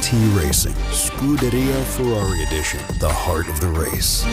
GT Racing, Scuderia Ferrari Edition, the heart of the race.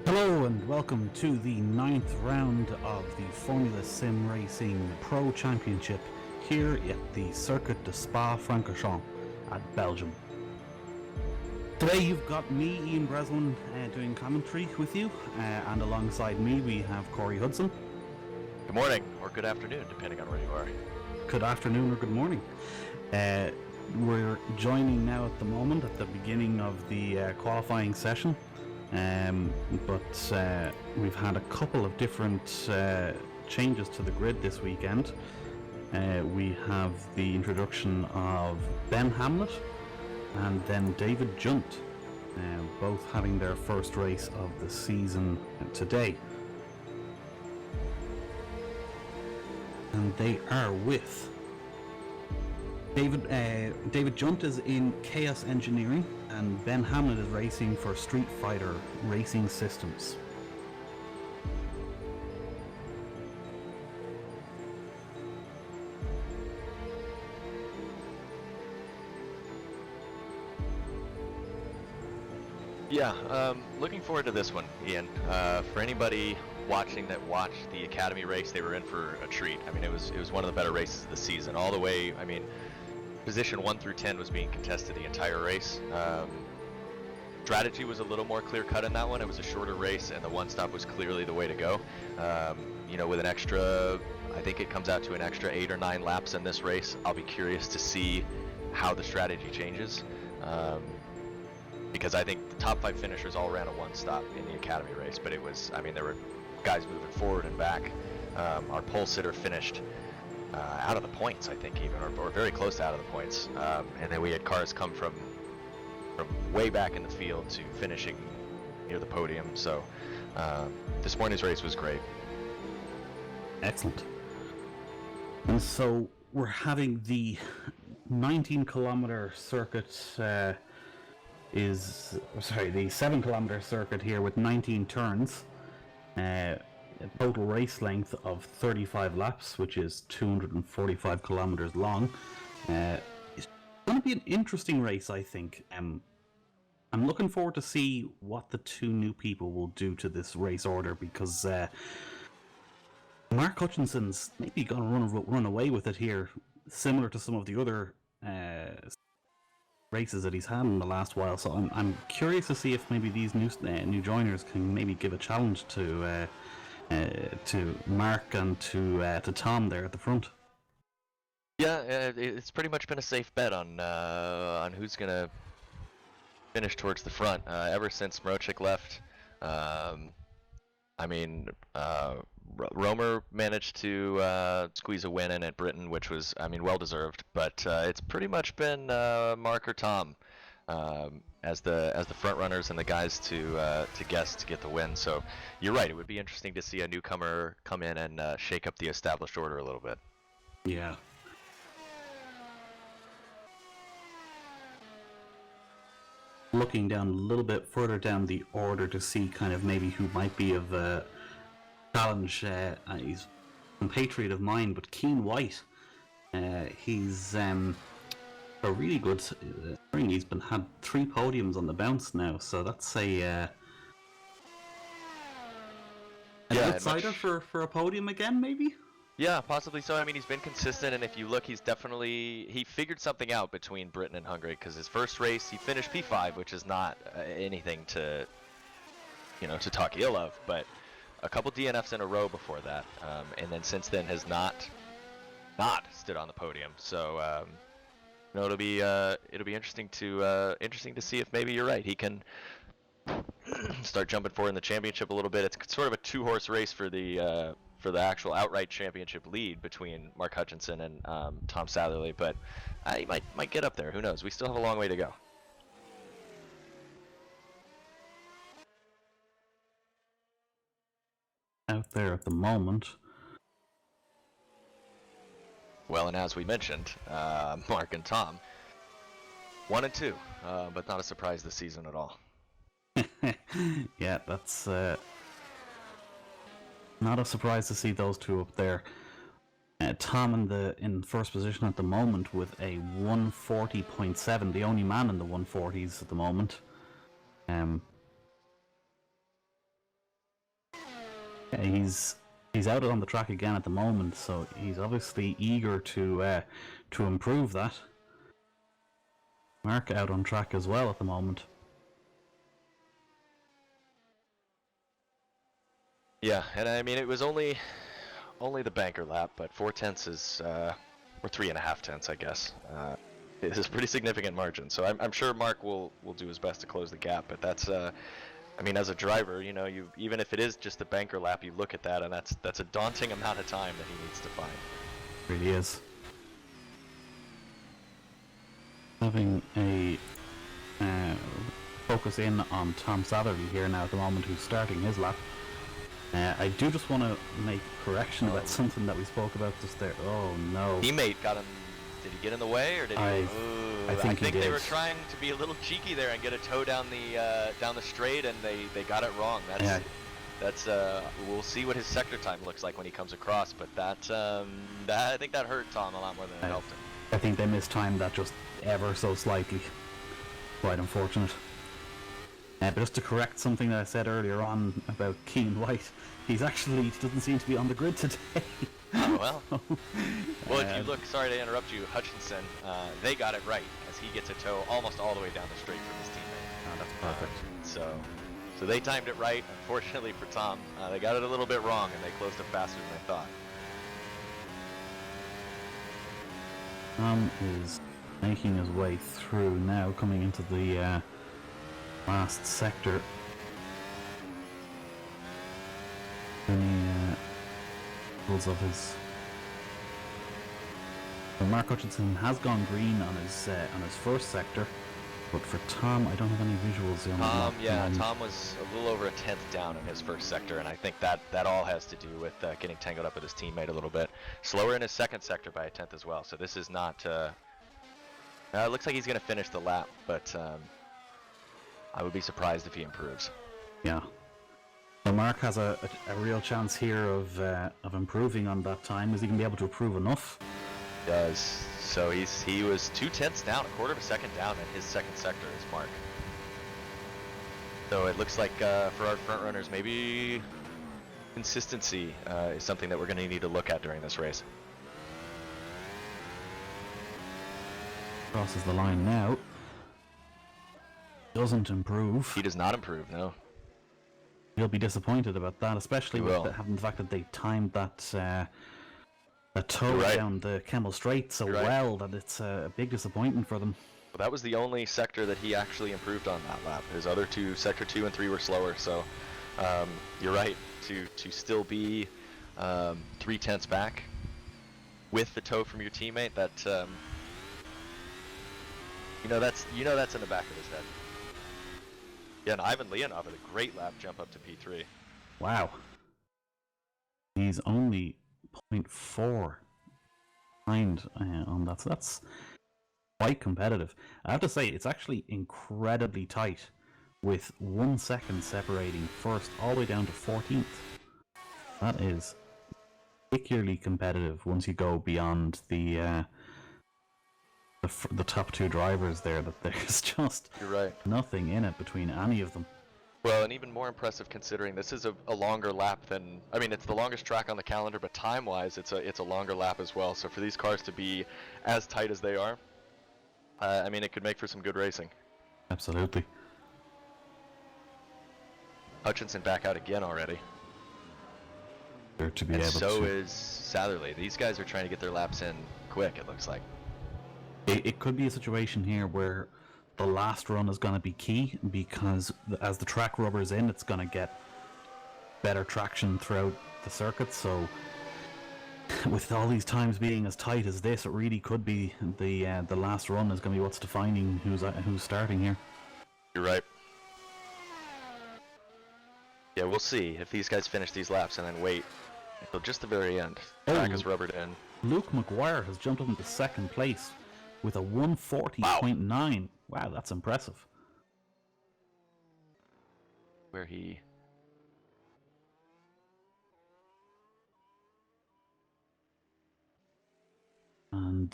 Hello and welcome to the 9th round of the Formula SimRacing Pro Championship here at the Circuit de Spa-Francorchamps at Belgium. Today you've got me, Ian Breslin, doing commentary with you, and alongside me we have Cory Hudson. Good morning, or good afternoon, depending on where you are. Good afternoon or good morning. We're joining now at the moment at the beginning of the qualifying session. But we've had a couple of different changes to the grid this weekend. We have the introduction of Ben Hamlet and then David Junt, both having their first race of the season today. And they are with David Junt is in Chaos Engineering, and Ben Hamlet is racing for Street Fighter Racing Systems. Yeah, looking forward to this one, Ian. For anybody watching that watched the Academy race, they were in for a treat. I mean, it was one of the better races of the season, all the way. I mean, position 1 through 10 was being contested the entire race. Strategy was a little more clear-cut in that one. It was a shorter race, and the one-stop was clearly the way to go. You know, with an extra, I think it comes out to an extra 8 or 9 laps in this race. I'll be curious to see how the strategy changes, because I think the top 5 finishers all ran a one-stop in the Academy race, but it was, I mean, there were guys moving forward and back. Our pole sitter finished out of the points, I think, even, or very close to out of the points. And then we had cars come from way back in the field to finishing near the podium. So this morning's race was great. Excellent. And so we're having the 19-kilometer circuit the 7-kilometer circuit here with 19 turns. A total race length of 35 laps, which is 245 kilometers long. It's going to be an interesting race, I think. I'm looking forward to see what the two new people will do to this race order, because Mark Hutchinson's maybe going to run away with it here, similar to some of the other races that he's had in the last while. So I'm curious to see if maybe these new joiners can maybe give a challenge to Mark and to Tom there at the front. Yeah, it's pretty much been a safe bet on who's gonna finish towards the front ever since Mrochik left. I mean, Romer managed to squeeze a win in at Britain, which was, I mean, well deserved. But it's pretty much been Mark or Tom as the front runners and the guys to guess to get the win. So you're right. It would be interesting to see a newcomer come in and shake up the established order a little bit. Yeah. Looking down a little bit further down the order to see kind of maybe who might be of challenge. He's a compatriot of mine, but Keen White. He's a really good spring. He's had 3 podiums on the bounce now, so that's an outsider for a podium again, maybe. Yeah, possibly so. I mean, he's been consistent, and if you look, he figured something out between Britain and Hungary, because his first race he finished P5, which is not anything to talk ill of, but a couple DNFs in a row before that, and then since then has not stood on the podium. So it'll be interesting to see if maybe you're right. He can start jumping forward in the championship a little bit. It's sort of a 2-horse race for the actual outright championship lead between Mark Hutchinson and Tom Satherley, but he might get up there. Who knows? We still have a long way to go. Out there at the moment. Well, and as we mentioned, Mark and Tom, 1 and 2, but not a surprise this season at all. Yeah, that's not a surprise to see those two up there. Tom in first position at the moment with a 140.7, the only man in the 140s at the moment. He's out on the track again at the moment, so he's obviously eager to improve that. Mark out on track as well at the moment. Yeah, and I mean, it was only the banker lap, but 4/10 is or 3.5 tenths, I guess. It is a pretty significant margin, so I'm sure Mark will do his best to close the gap. But that's I mean, as a driver, you even if it is just a banker lap, you look at that, and that's a daunting amount of time that he needs to find. It really is. Having a focus in on Tom Satherley here now at the moment, who's starting his lap. I do just want to make a correction about something that we spoke about just there. Oh no. Teammate got him. Did he get in the way, or did he? I think they were trying to be a little cheeky there and get a toe down the straight, and they got it wrong. That's we'll see what his sector time looks like when he comes across, but that I think that hurt Tom a lot more than it helped him. I think they mistimed that just ever so slightly. Quite unfortunate. But just to correct something that I said earlier on about Keen White, he doesn't seem to be on the grid today. Well, if you look, sorry to interrupt you, Hutchinson, they got it right, as he gets a tow almost all the way down the straight from his teammate. That's perfect. So they timed it right. Unfortunately for Tom, they got it a little bit wrong, and they closed it faster than they thought. Tom is making his way through now, coming into the last sector. Pulls of his. Mark Hutchinson has gone green on his first sector, but for Tom, I don't have any visuals on that. Tom was a little over a tenth down in his first sector, and I think that all has to do with getting tangled up with his teammate a little bit. Slower in his second sector by a tenth as well. So this is not. It looks like he's going to finish the lap, but I would be surprised if he improves. Yeah. So Mark has a real chance here of improving on that time. Is he going to be able to improve enough? He does. So he was 2/10 down, a quarter of a second down in his second sector as Mark. So it looks like for our front runners, maybe consistency is something that we're going to need to look at during this race. Crosses the line now. Doesn't improve. He does not improve, no. He'll be disappointed about that, especially with the fact that they timed that toe down the Kemmel Straight so well that it's a big disappointment for them. Well, that was the only sector that he actually improved on that lap. His other two, sector 2 and 3, were slower. So you're right, to still be 3/10 back with the toe from your teammate. That that's in the back of his head. Yeah, and Ivan Leonov with a great lap jump up to P3. Wow. He's only 0.4 behind on that, so that's quite competitive. I have to say, it's actually incredibly tight, with 1 second separating first all the way down to 14th. That is particularly competitive once you go beyond the top two drivers there. That there's just You're right. nothing in it between any of them. Well, and even more impressive considering this is a longer lap than, I mean, it's the longest track on the calendar, but time-wise, it's a longer lap as well. So for these cars to be as tight as they are, I mean, it could make for some good racing. Absolutely. Hutchinson back out again already. To be And able so to. is Satherley. These guys are trying to get their laps in quick, it looks like. It could be a situation here where the last run is going to be key, because as the track rubbers in, it's going to get better traction throughout the circuit. So with all these times being as tight as this, it really could be the last run is going to be what's defining who's starting here. You're right. Yeah, we'll see if these guys finish these laps and then wait until just the very end. Track is rubbered in. Luke McGuire has jumped up into second place with a 140.9. Wow, that's impressive. Where he... And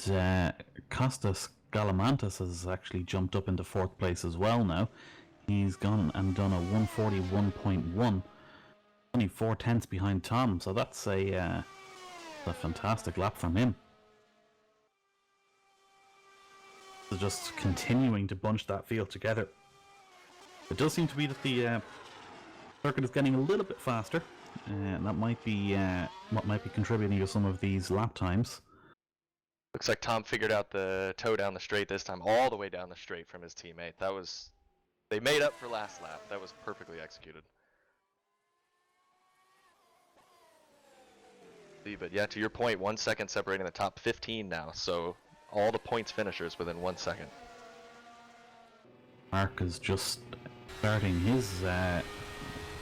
Kostas Galamantas has actually jumped up into fourth place as well now. He's gone and done a 141.1, only 4/10 behind Tom, so that's a fantastic lap from him. So just continuing to bunch that field together. It does seem to be that the circuit is getting a little bit faster, and that might be what might be contributing to some of these lap times. Looks like Tom figured out the toe down the straight this time, all the way down the straight from his teammate. That was... They made up for last lap. That was perfectly executed. But yeah, to your point, 1 second separating the top 15 now, so all the points finishers within 1 second. Mark is just starting his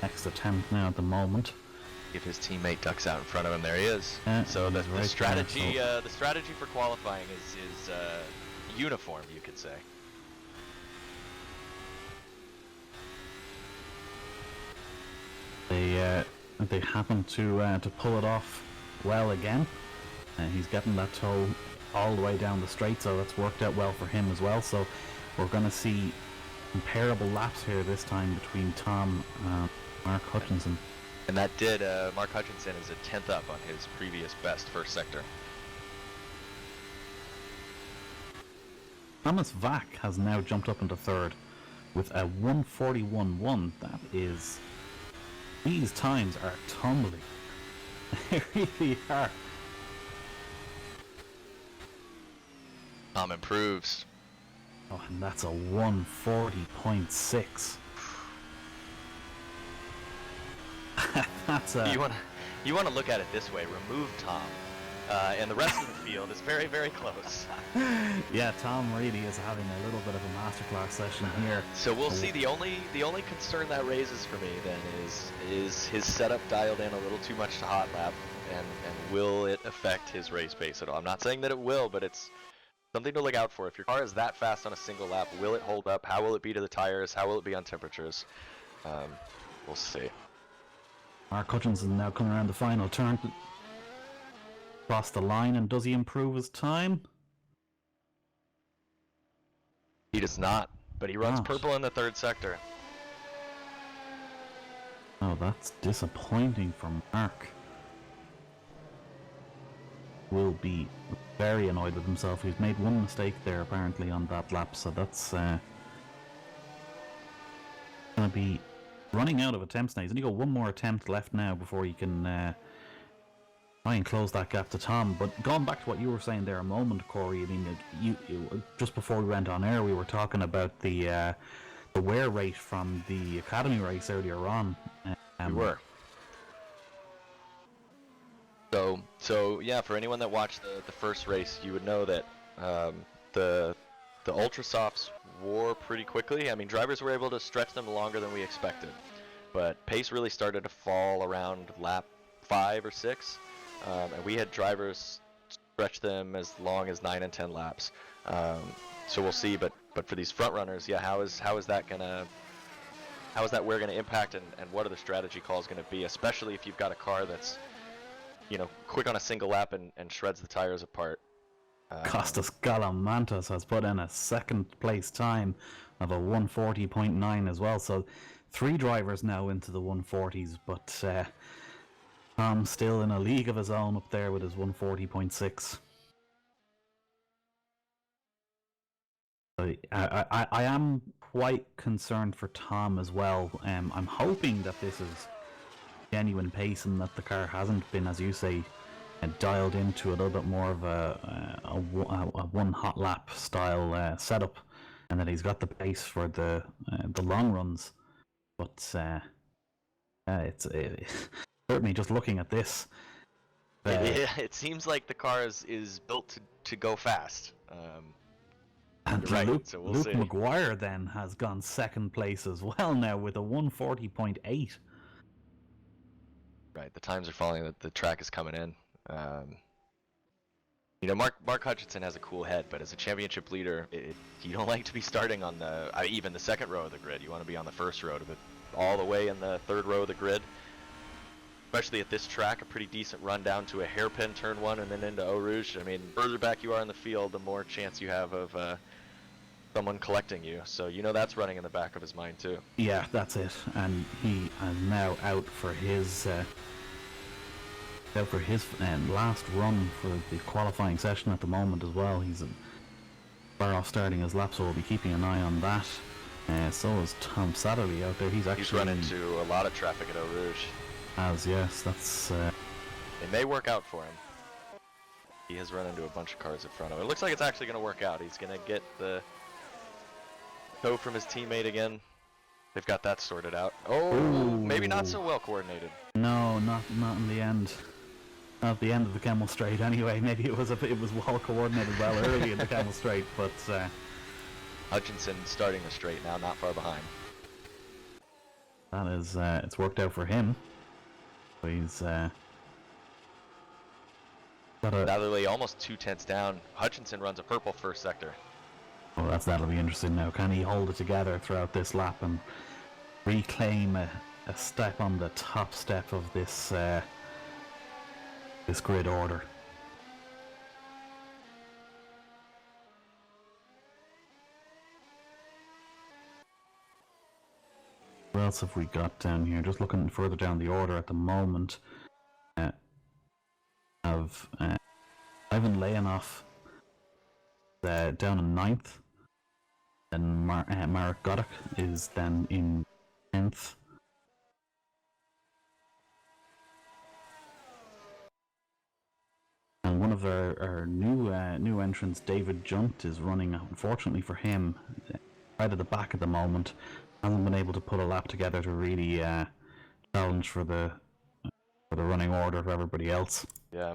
next attempt now at the moment. If his teammate ducks out in front of him, there he is. So the right strategy, there, the strategy for qualifying is uniform, you could say. They happen to pull it off well again. He's getting that toe all the way down the straight, so that's worked out well for him as well. So we're going to see comparable laps here this time between Tom and Mark Hutchinson. And that did, Mark Hutchinson is a 10th up on his previous best first sector. Thomas Vack has now jumped up into third with a 141.1. That is... These times are tumbling. They really are. Tom improves. Oh, and that's a 140.6. That's a... You wanna look at it this way. Remove Tom, and the rest of the field is very, very close. Yeah, Tom really is having a little bit of a masterclass session here. So we'll see. The only concern that raises for me then is his setup dialed in a little too much to hot lap, and will it affect his race pace at all? I'm not saying that it will, but it's something to look out for. If your car is that fast on a single lap, will it hold up? How will it be to the tires? How will it be on temperatures? We'll see. Mark Hutchinson now coming around the final turn. Cross the line, and does he improve his time? He does not, but he runs purple in the third sector. Oh, that's disappointing for Mark. Will be very annoyed with himself. He's made one mistake there apparently on that lap, so that's going to be running out of attempts now. He's only got one more attempt left now before he can try and close that gap to Tom. But going back to what you were saying there a moment, Corey, I mean, you just before we went on air, we were talking about the wear rate from the Academy race earlier on. We were. So yeah, for anyone that watched the first race, you would know that the Ultra Softs wore pretty quickly. I mean, drivers were able to stretch them longer than we expected, but pace really started to fall around lap 5 or 6, and we had drivers stretch them as long as 9 and 10 laps. So we'll see. But for these front runners, yeah, how is that gonna how is that wear going to impact, and what are the strategy calls going to be, especially if you've got a car that's, you know, quick on a single lap and shreds the tires apart. Costas Galamantas has put in a second place time of a 140.9 as well, so 3 drivers now into the 140s, but Tom's still in a league of his own up there with his 140.6. I am quite concerned for Tom as well. I'm hoping that this is genuine pace and that the car hasn't been, as you say, dialed into a little bit more of a one hot lap style setup, and that he's got the pace for the long runs. But it's certainly just looking at this. It seems like the car is built to go fast. And right, Luke, so we'll Luke see. McGuire then has gone second place as well now with a 140.8. Right, the times are falling. The track is coming in. You know, Mark Hutchinson has a cool head, but as a championship leader, you don't like to be starting on even the second row of the grid. You want to be on the first row, but all the way in the third row of the grid. Especially at this track, a pretty decent run down to a hairpin turn 1 and then into Eau Rouge. I mean, further back you are in the field, the more chance you have of someone collecting you. So you know that's running in the back of his mind too. Yeah, that's it. And he is now out for his last run for the qualifying session at the moment as well. He's far off starting his lap, so we'll be keeping an eye on that. So is Tom Satterley out there. He's run into a lot of traffic at Eau Rouge. Yes, that's... It may work out for him. He has run into a bunch of cars in front of him. It looks like it's actually going to work out. He's going to get the tow from his teammate again. They've got that sorted out. Oh, ooh. Maybe not so well coordinated. No, not in the end. Not at the end of the Camel Straight anyway. Maybe it was well coordinated well early in the Camel Straight, but... Hutchinson starting the straight now, not far behind. That is, it's worked out for him. So he's, Natherly almost 2/10 down. Hutchinson runs a purple first sector. Well, that'll be interesting now. Can he hold it together throughout this lap and reclaim a step on the top step of this this grid order? What else have we got down here? Just looking further down the order at the moment. Of Ivan Leonov down in 9th. And Marek Godek is then in 10th. And one of our new entrants, David Junt, is running, unfortunately for him, right at the back at the moment. Hasn't been able to put a lap together to really challenge for the running order of everybody else. Yeah.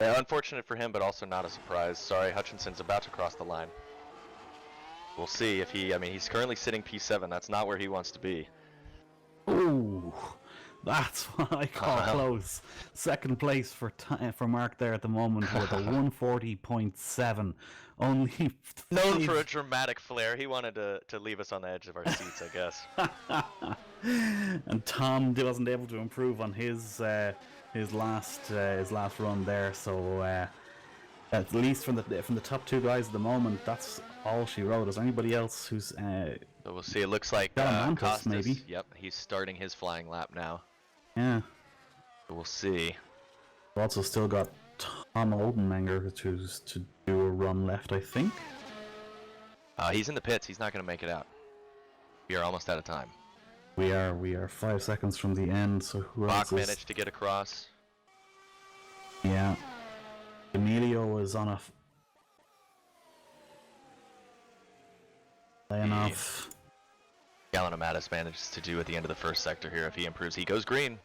Unfortunate for him, but also not a surprise. Sorry, Hutchinson's about to cross the line. We'll see if he's currently sitting P7. That's not where he wants to be. Ooh, that's what I call close. Second place for Mark there at the moment with a 140.7. Only known for a dramatic flair. He wanted to leave us on the edge of our seats, I guess. And Tom wasn't able to improve on his last run there. So at least from the top 2 guys at the moment, that's all she wrote. Is there anybody else who's? So we'll see. It looks like Costas, maybe. Yep, he's starting his flying lap now. Yeah. So we'll see. We've also still got Tom Oldenmenger to do a run left, I think. He's in the pits. He's not going to make it out. We are almost out of time. We are 5 seconds from the end. So who else? Bach managed to get across. Yeah. Emilio is on a enough. Gallon Amatis manages to do at the end of the first sector here. If he improves, he goes green.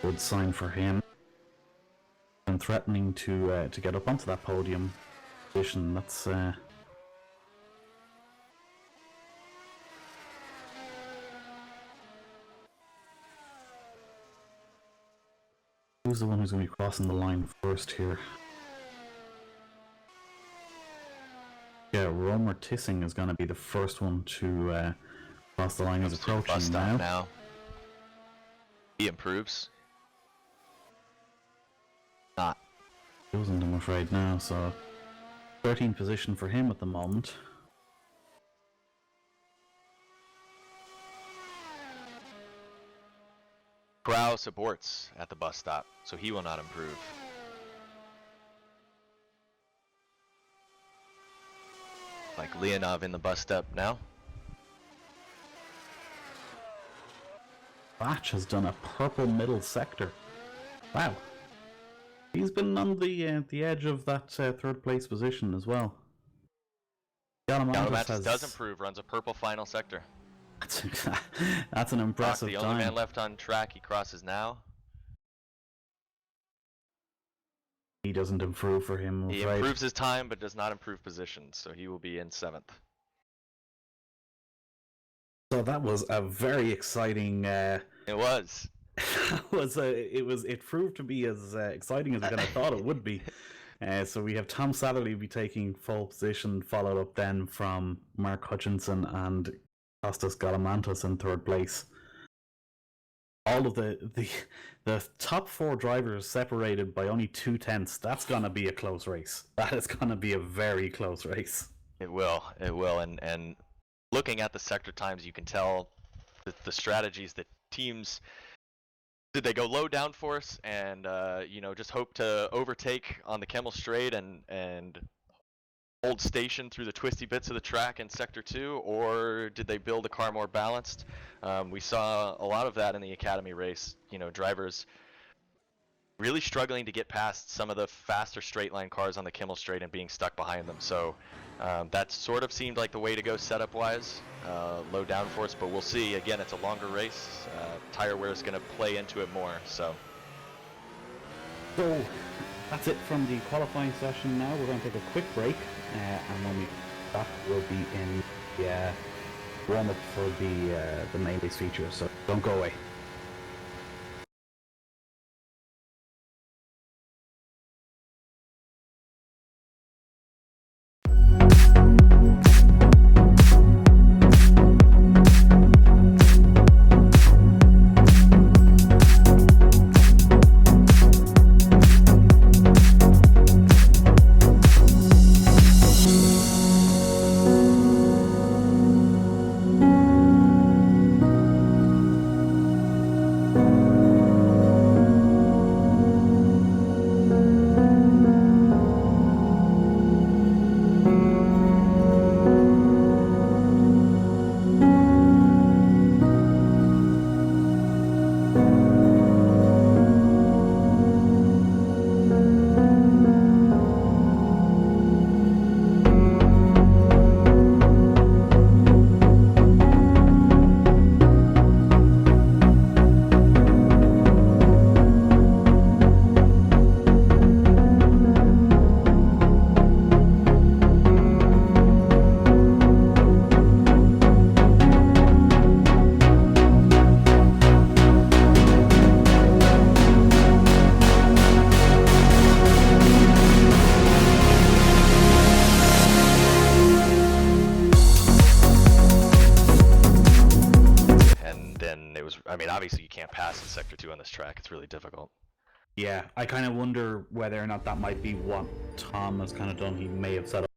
Good sign for him. And threatening to get up onto that podium position. That's who's the one who's going to be crossing the line first here? Romer Tissing is going to be the first one to cross the line. Is approaching bus stop now. He improves. Not. Doesn't, I'm afraid now. So 13th position for him at the moment. Kraus aborts at the bus stop, so he will not improve. Like Leonov in the bus stop now. Batch has done a purple middle sector. Wow. He's been on the edge of that third place position as well. Galamantis does improve, runs a purple final sector. That's an impressive the time. only man left on track, he crosses now. He doesn't improve for him, I'm He afraid. improves his time, but does not improve position, so he will be in 7th. So that was a very exciting. It was. It proved to be as exciting as I kind of thought it would be. So we have Tom Satterley be taking pole position, followed up then from Mark Hutchinson and Kostas Galamantis in third place. All of the top 4 drivers separated by only 2/10. That's gonna be a close race. That is gonna be a very close race. It will, and looking at the sector times, you can tell the strategies that teams. Did they go low downforce and just hope to overtake on the Kemmel Straight and hold station through the twisty bits of the track in Sector 2, or did they build a car more balanced? We saw a lot of that in the Academy race. Drivers really struggling to get past some of the faster straight line cars on the Kemmel Straight and being stuck behind them. So that sort of seemed like the way to go setup wise, low downforce, but we'll see. Again, it's a longer race. Tire wear is going to play into it more. So that's it from the qualifying session. Now we're going to take a quick break, and when we back, we'll be in the warm up for the main race feature. So don't go away. Obviously you can't pass in Sector 2 on this track. It's really difficult. Yeah, I kind of wonder whether or not that might be what Tom has kind of done. He may have set up.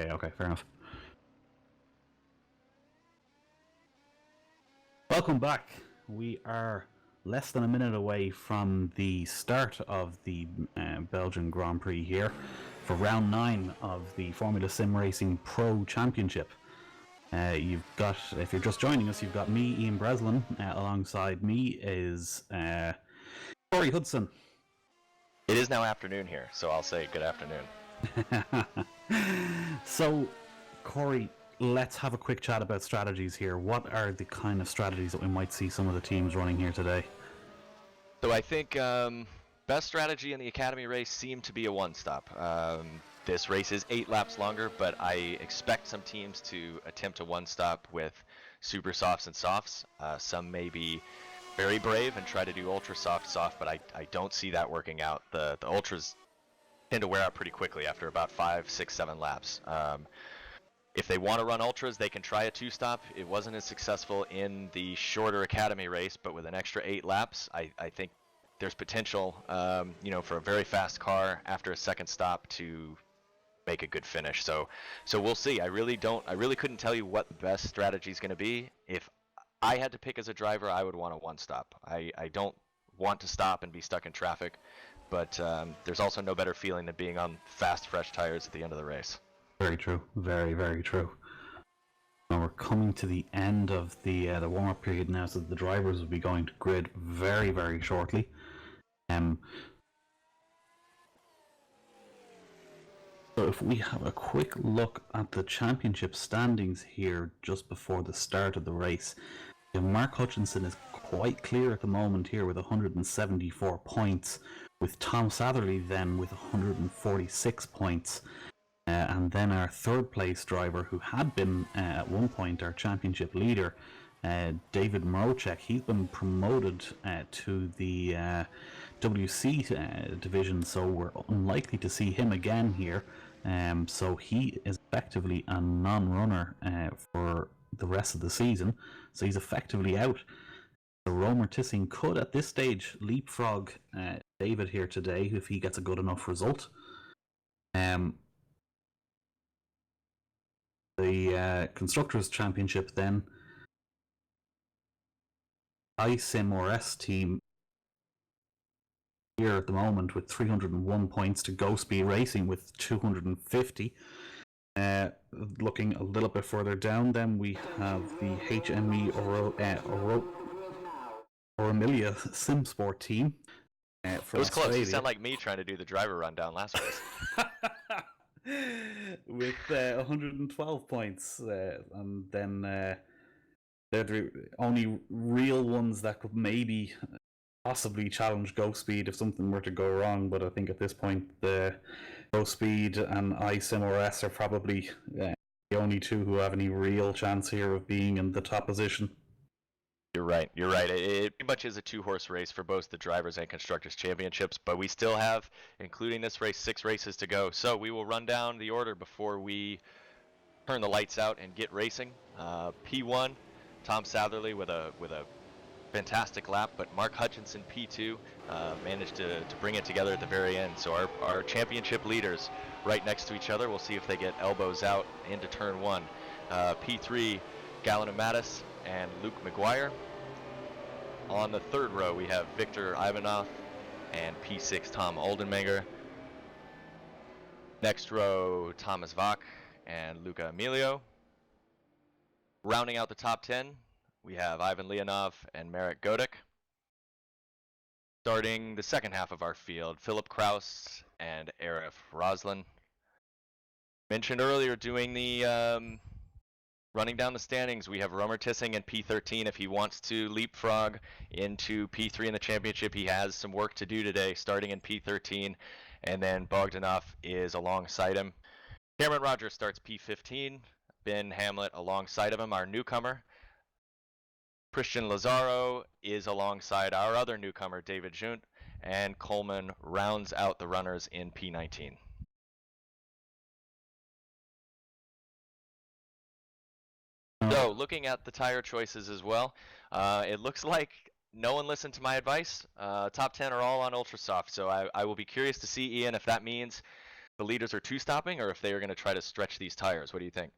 Okay, fair enough. Welcome back. We are less than a minute away from the start of the Belgian Grand Prix here for round 9 of the Formula SimRacing Pro Championship. You've got, if you're just joining us, you've got me, Ian Breslin. Alongside me is Cory Hudson. It is now afternoon here, so I'll say good afternoon. So, Cory, let's have a quick chat about strategies here. What are the kind of strategies that we might see some of the teams running here today? So I think best strategy in the Academy race seemed to be a one-stop. This race is 8 laps longer, but I expect some teams to attempt a one-stop with super softs and softs. Some may be very brave and try to do ultra soft, but I don't see that working out. The ultras tend to wear out pretty quickly after about 5, 6, 7 laps. If they want to run ultras, they can try a 2-stop. It wasn't as successful in the shorter Academy race, but with an extra 8 laps, I think there's potential, for a very fast car after a second stop to make a good finish. So we'll see. I really couldn't tell you what the best strategy is going to be. If I had to pick as a driver, I would want a one-stop. I don't want to stop and be stuck in traffic, but there's also no better feeling than being on fast, fresh tires at the end of the race. Very true. Very, very true. Now we're coming to the end of the warm-up period now, so the drivers will be going to grid very, very shortly. So if we have a quick look at the championship standings here just before the start of the race, Mark Hutchinson is quite clear at the moment here with 174 points, with Tom Satherley then with 146 points. And then our third place driver, who had been at one point our championship leader, David Mroczek, he's been promoted to the WC division, so we're unlikely to see him again here. So he is effectively a non-runner for the rest of the season, so he's effectively out. So Romer Tissing could at this stage leapfrog David here today if he gets a good enough result. The Constructors' Championship then, iSimRS team here at the moment with 301 points to Go Speed Racing with 250. Looking a little bit further down, then we have the HME Emilia SimSport team. It was close. You sound like me trying to do the driver rundown last race. With 112 points, and then they're the only real ones that could maybe possibly challenge Go Speed if something were to go wrong. But I think at this point, the Go Speed and iSimRS are probably the only two who have any real chance here of being in the top position. You're right. It pretty much is a 2-horse race for both the Drivers and Constructors Championships, but we still have, including this race, 6 races to go. So we will run down the order before we turn the lights out and get racing. P1, Tom Satherley with a fantastic lap, but Mark Hutchinson, P2, managed to bring it together at the very end. So our championship leaders right next to each other. We'll see if they get elbows out into turn 1. P3, Gallon and Mattis and Luke McGuire. On the third row, we have Victor Ivanov and P6 Tom Oldenmenger. Next row, Thomas Vach and Luca Emilio. Rounding out the top 10, we have Ivan Leonov and Marek Godek. Starting the second half of our field, Philip Kraus and Arif Roslin. Mentioned earlier, doing the running down the standings, we have Romer Tissing in P13. If he wants to leapfrog into P3 in the championship, he has some work to do today, starting in P13, and then Bogdanov is alongside him. Cameron Rogers starts P15, Ben Hamlet alongside of him, our newcomer. Christian Lazaro is alongside our other newcomer, David Junt, and Coleman rounds out the runners in P19. So, looking at the tire choices as well, it looks like no one listened to my advice. Top 10 are all on ultra soft, so I will be curious to see, Ian, if that means the leaders are two-stopping, or if they are going to try to stretch these tires. What do you think?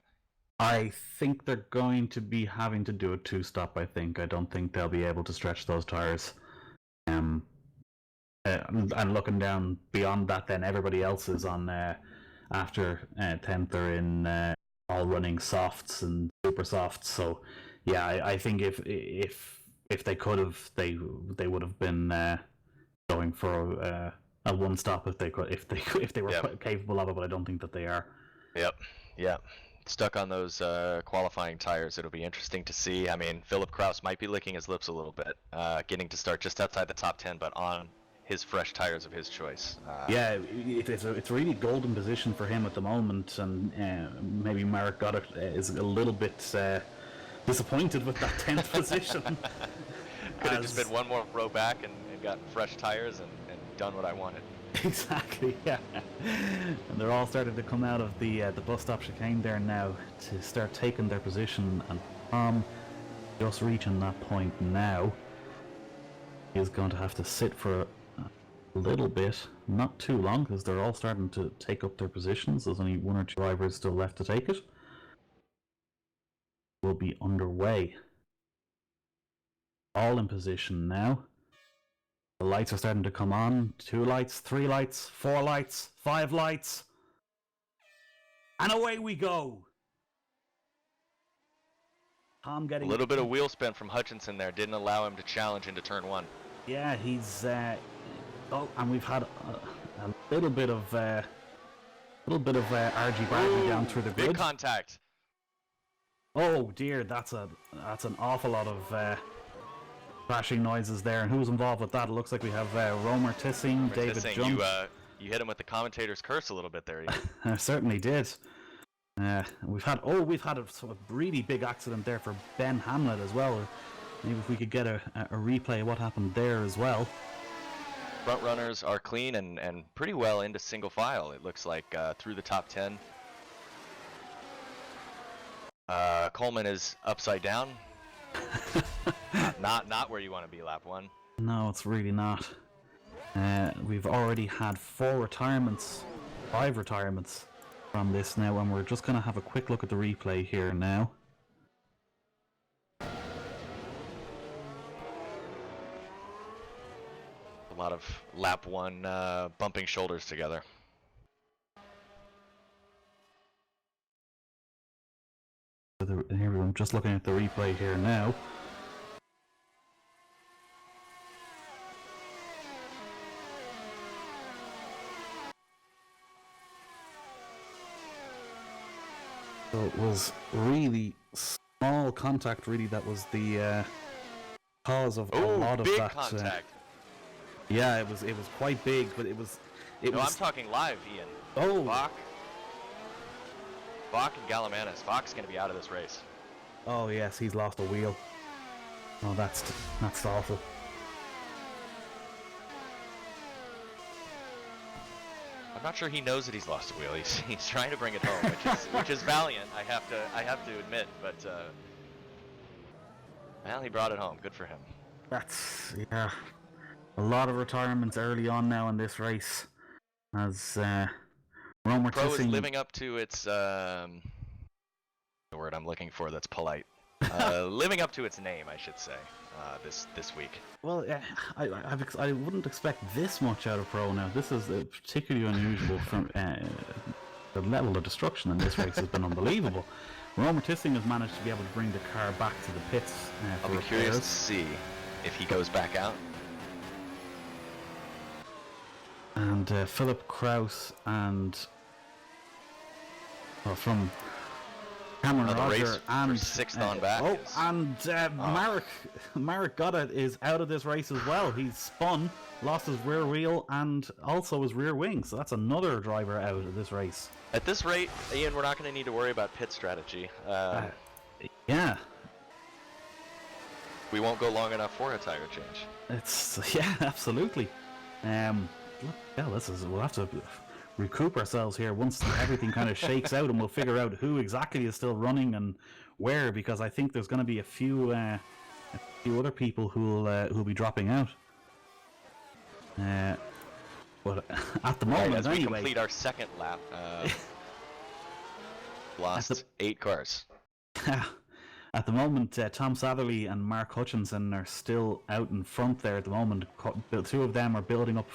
I think they're going to be having to do a two-stop. I don't think they'll be able to stretch those tires. And looking down beyond that, then everybody else is on after 10th. They're in all running softs and super softs. So yeah, I think if they could have, they would have been going for a one stop if they could, if they were capable of it. But I don't think that they are. Yep. Stuck on those qualifying tires. It'll be interesting to see. I mean, Philip Kraus might be licking his lips a little bit, getting to start just outside the top 10, but on his fresh tires of his choice. It's really golden position for him at the moment, and maybe Marek Goddard is a little bit disappointed with that 10th position. Could have just been one more row back and gotten fresh tires and done what I wanted. Exactly, yeah. And they're all starting to come out of the bus stop chicane there now to start taking their position, and just reaching that point now, is going to have to sit for a little bit, not too long, because they're all starting to take up their positions. There's only one or two drivers still left to take it. We'll be underway. All in position now. The lights are starting to come on. 2 lights, 3 lights, 4 lights, 5 lights. And away we go. Tom getting a little bit of wheel spin from Hutchinson there didn't allow him to challenge into turn 1. Yeah, he's and we've had a little bit of RG Barkley down through the grid. Big contact. Oh dear, that's an awful lot of crashing noises there. And who's involved with that? It looks like we have Romer Tissing, David Jump. You hit him with the commentator's curse a little bit there. I certainly did. We've had a sort of really big accident there for Ben Hamlet as well. Maybe if we could get a replay of what happened there as well. Front runners are clean and pretty well into single file. It looks like through the top 10. Coleman is upside down. not where you want to be lap 1. No, it's really not. We've already had 5 retirements from this now, and we're just going to have a quick look at the replay here now. A lot of lap 1 bumping shoulders together. Here we go. I'm just looking at the replay here now. So it was really small contact, really, that was the cause of a lot of big that. Contact. Yeah, it was quite big, but it was. I'm talking live, Ian. Oh. Bach and Gallimanis. Bach's going to be out of this race. Oh yes, he's lost a wheel. Oh, that's awful. I'm not sure he knows that he's lost a wheel. He's trying to bring it home, which is valiant. I have to admit, but well, he brought it home. Good for him. That's a lot of retirements early on now in this race, as Romer Pro Tissing is living up to its the word I'm looking for that's polite. Living up to its name, I should say, this week. Well, I wouldn't expect this much out of Pro now. This is particularly unusual. From the level of destruction in this race has been unbelievable. Romer Tissing has managed to be able to bring the car back to the pits. I'll be curious to see if he goes back out. And Philip Kraus and from Cameron Roger and 6th on back. Marek Goddard is out of this race as well. He's spun, lost his rear wheel and also his rear wing. So that's another driver out of this race. At this rate, Ian, we're not going to need to worry about pit strategy. Yeah. We won't go long enough for a tire change. Absolutely. We'll have to recoup ourselves here once everything kind of shakes out, and we'll figure out who exactly is still running and where, because I think there's going to be a few other people who'll be dropping out. But at the Right, moment, as we anyway, complete our second lap, lost 8 cars. at the moment, Tom Satherley and Mark Hutchinson are still out in front there at the moment. The two of them are building up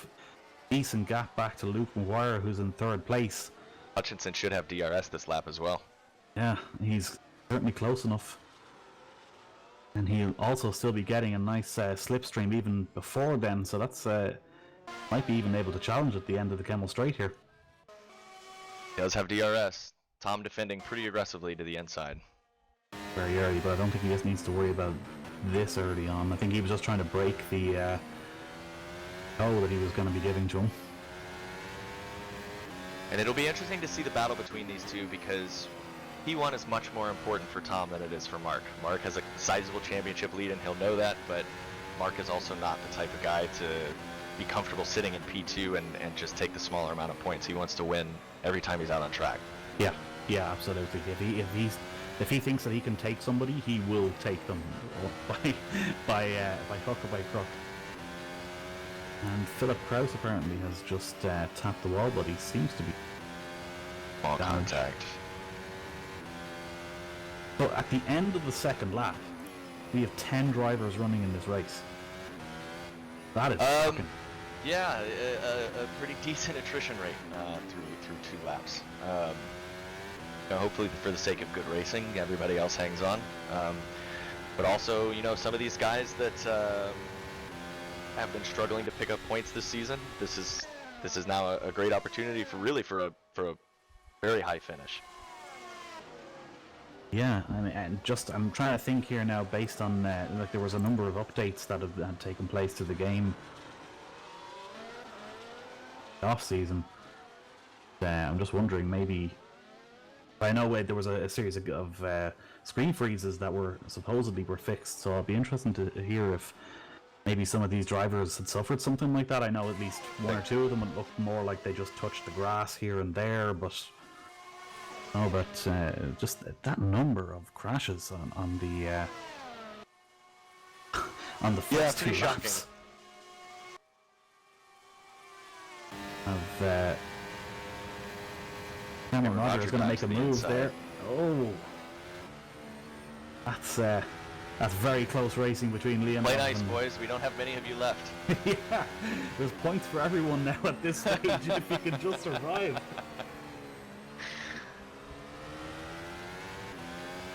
decent gap back to Luke Maguire, who's in third place. Hutchinson should have DRS this lap as well. Yeah, he's certainly close enough. And he'll also still be getting a nice slipstream even before then, so that's might be even able to challenge at the end of the Kemmel Straight here. He does have DRS. Tom defending pretty aggressively to the inside. Very early, but I don't think he just needs to worry about this early on. I think he was just trying to break the toe that he was going to be giving to him. And it'll be interesting to see the battle between these two because P1 is much more important for Tom than it is for Mark. Mark has a sizable championship lead and he'll know that, but Mark is also not the type of guy to be comfortable sitting in P2 and just take the smaller amount of points. He wants to win every time he's out on track. Yeah, absolutely. If he thinks that he can take somebody, he will take them by hook or by crook. And Philip Kraus apparently has just tapped the wall, but he seems to be Ball contact. So at the end of the second lap, we have 10 drivers running in this race. That is shocking. Yeah, a pretty decent attrition rate through 2 laps. Hopefully for the sake of good racing, everybody else hangs on. But also, some of these guys that have been struggling to pick up points this season, this is now a great opportunity for a very high finish. Yeah, I'm trying to think here now based on like there was a number of updates that had taken place to the game off season. I'm just wondering, maybe I know there was a series of screen freezes that were supposedly fixed, so I'll be interested to hear if maybe some of these drivers had suffered something like that. I know at least 1 or 2 of them would look more like they just touched the grass here and there, but just that number of crashes on the first 2 laps of Cameron Rogers is going to make a move there. Oh, that's very close racing between Liam. Play nice, boys. We don't have many of you left. Yeah, there's points for everyone now at this stage if you can just survive.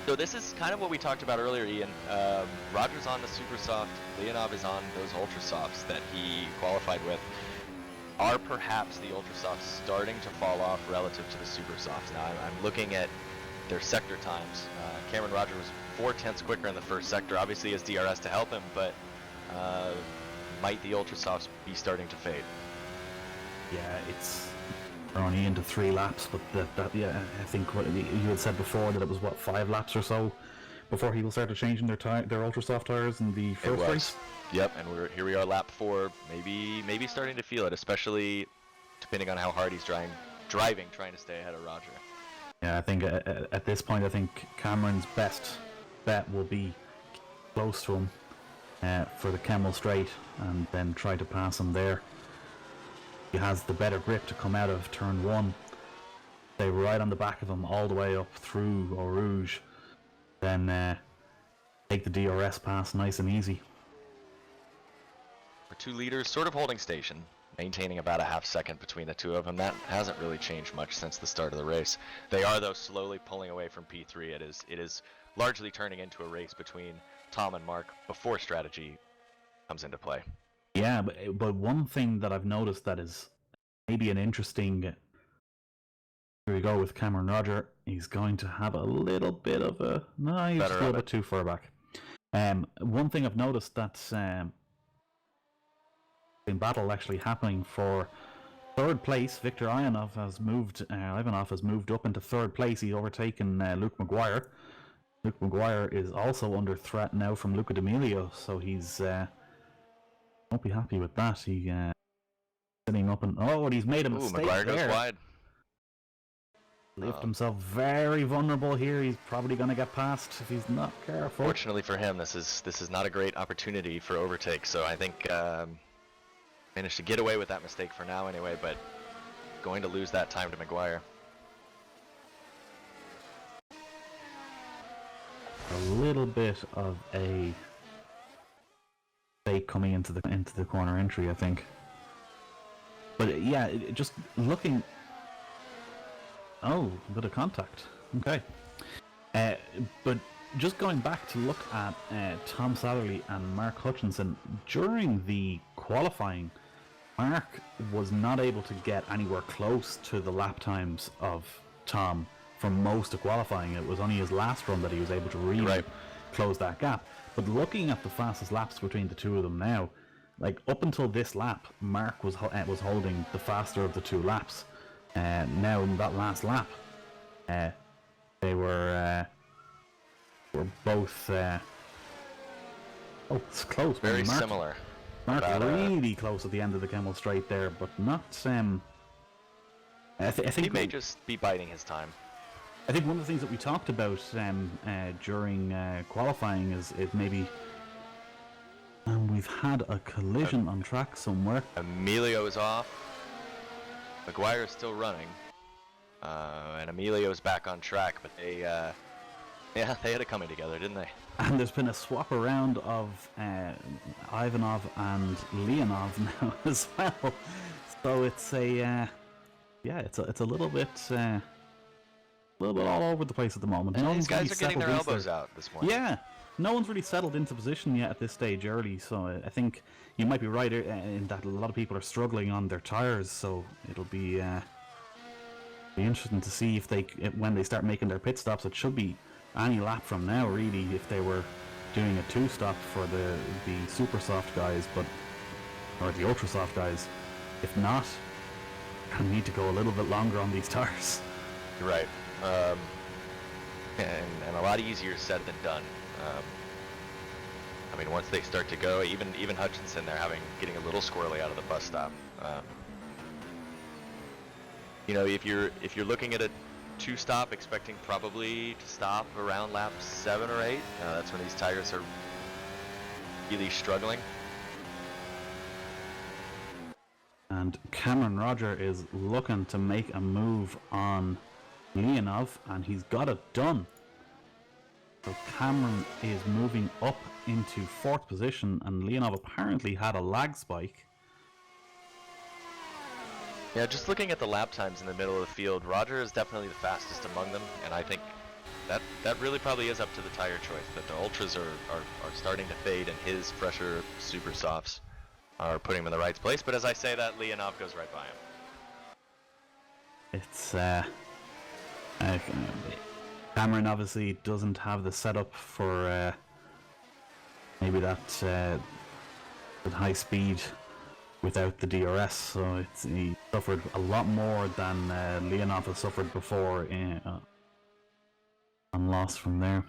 So this is kind of what we talked about earlier, Ian. Roger's on the Super Soft, Leonov is on those Ultra Softs that he qualified with. Are perhaps the Ultra Softs starting to fall off relative to the Super Softs? Now I'm looking at their sector times. Cameron Roger was 4/10 quicker in the first sector. Obviously he has DRS to help him, but might the Ultra Softs be starting to fade? Yeah, we're only into 3 laps, but I think what you had said before that it was 5 laps or so before people started changing their Ultra Soft tires in the first race. Yep, and here we are, lap 4, maybe starting to feel it, especially depending on how hard he's driving, trying to stay ahead of Roger. Yeah, I think at this point, I think Cameron's best bet will be close to him for the Kemmel Straight, and then try to pass him there. He has the better grip to come out of turn 1. Stay right on the back of him all the way up through Eau Rouge, then take the DRS pass nice and easy. For 2 leaders, sort of holding station, maintaining about a half second between the 2 of them. That hasn't really changed much since the start of the race. They are, though, slowly pulling away from P3. It is largely turning into a race between Tom and Mark before strategy comes into play. Yeah, but one thing that I've noticed that is maybe an interesting... Here we go with Cameron Roger. He's going to have a little bit of a... No, he's just a little bit too far back. One thing I've noticed that's in battle actually happening for third place. Victor Ivanov has moved up into third place. He's overtaken Luke Maguire. Luke Maguire is also under threat now from Luca D'Amelio, so he's won't be happy with that. He sitting up and he's made a mistake. Maguire there. goes wide. Left himself very vulnerable here. He's probably going to get past if he's not careful. Fortunately for him, this is not a great opportunity for overtake. So I think managed to get away with that mistake for now anyway, but going to lose that time to Maguire. A little bit of a fake coming into the corner entry, I think. But yeah, just looking. Oh, a bit of contact. Okay. But just going back to look at Tom Satterley and Mark Hutchinson during the qualifying, Mark was not able to get anywhere close to the lap times of Tom for most of qualifying. It was only his last run that he was able to really close that gap. But looking at the fastest laps between the two of them now, like up until this lap, Mark was holding the faster of the two laps. Now in that last lap, they were both it's close. Very similar. Mark really close at the end of the Kemmel Straight there, but not. I think he may just be biding his time. I think one of the things that we talked about during qualifying is maybe. And we've had a collision on track somewhere. Emilio is off. Maguire is still running. And Emilio's back on track, but they had it coming together, didn't they? And there's been a swap around of Ivanov and Leonov now as well. So it's it's a little bit all over the place at the moment. And these guys are getting their elbows out this morning. Yeah, no one's really settled into position yet at this stage early. So I think you might be right in that a lot of people are struggling on their tires. So it'll be interesting to see when they start making their pit stops. It should be any lap from now, really, if they were doing a 2-stop for the super soft guys, or the ultra soft guys. If not, I need to go a little bit longer on these tires. Right. And a lot easier said than done. I mean, once they start to go, even Hutchinson, they're getting a little squirrely out of the bus stop. You know, if you're looking at a 2-stop, expecting probably to stop around lap 7 or 8, that's when these tires are really struggling. And Cameron Roger is looking to make a move on Leonov, and he's got it done. So Cameron is moving up into 4th position, and Leonov apparently had a lag spike. Yeah, just looking at the lap times in the middle of the field, Roger is definitely the fastest among them, and I think that really probably is up to the tire choice, that the ultras are starting to fade, and his fresher super softs are putting him in the right place. But as I say that, Leonov goes right by him. It's Cameron obviously doesn't have the setup for maybe that high speed without the DRS, so he suffered a lot more than Leonov has suffered before and lost from there.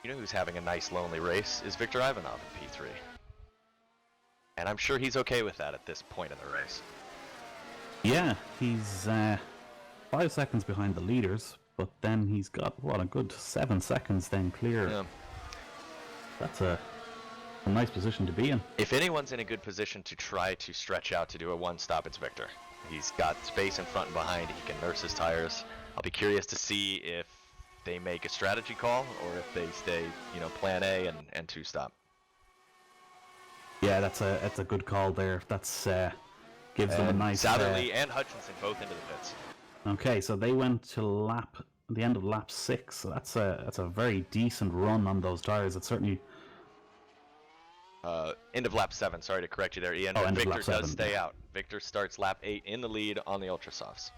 You know who's having a nice lonely race is Viktor Ivanov in P3. And I'm sure he's okay with that at this point in the race. Yeah, he's 5 seconds behind the leaders, but then he's got, a good 7 seconds then clear. Yeah. That's a nice position to be in. If anyone's in a good position to try to stretch out to do a 1-stop, it's Viktor. He's got space in front and behind. He can nurse his tires. I'll be curious to see if they make a strategy call or if they stay, plan A and 2-stop. Yeah, that's a good call there. That's gives them a nice. Satterley and Hutchinson both into the pits. Okay, so they went to the end of lap 6. So that's a very decent run on those tires. It's certainly. End of lap 7. Sorry to correct you there, Ian. But Viktor does stay out. Viktor starts lap 8 in the lead on the Ultrasofts.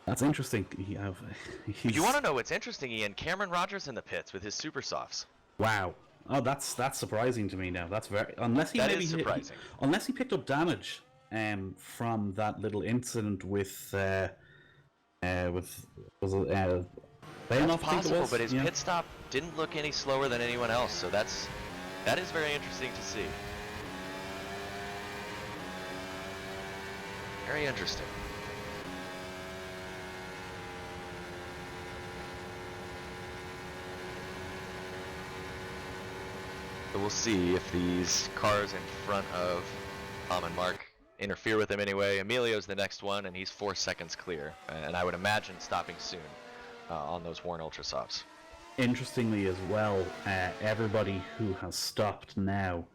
That's interesting. You want to know what's interesting, Ian? Cameron Rogers in the pits with his super softs. Wow. Oh, that's surprising to me now. That's very unless he surprising. Unless he picked up damage from that little incident with was it That's possible, but his pit stop didn't look any slower than anyone else. So that is very interesting to see. Very interesting. we'll see if these cars in front of Tom and Mark interfere with him anyway. Emilio's the next one, and he's 4 seconds clear, and I would imagine stopping soon on those Warn Ultra Softs. Interestingly as well, everybody who has stopped now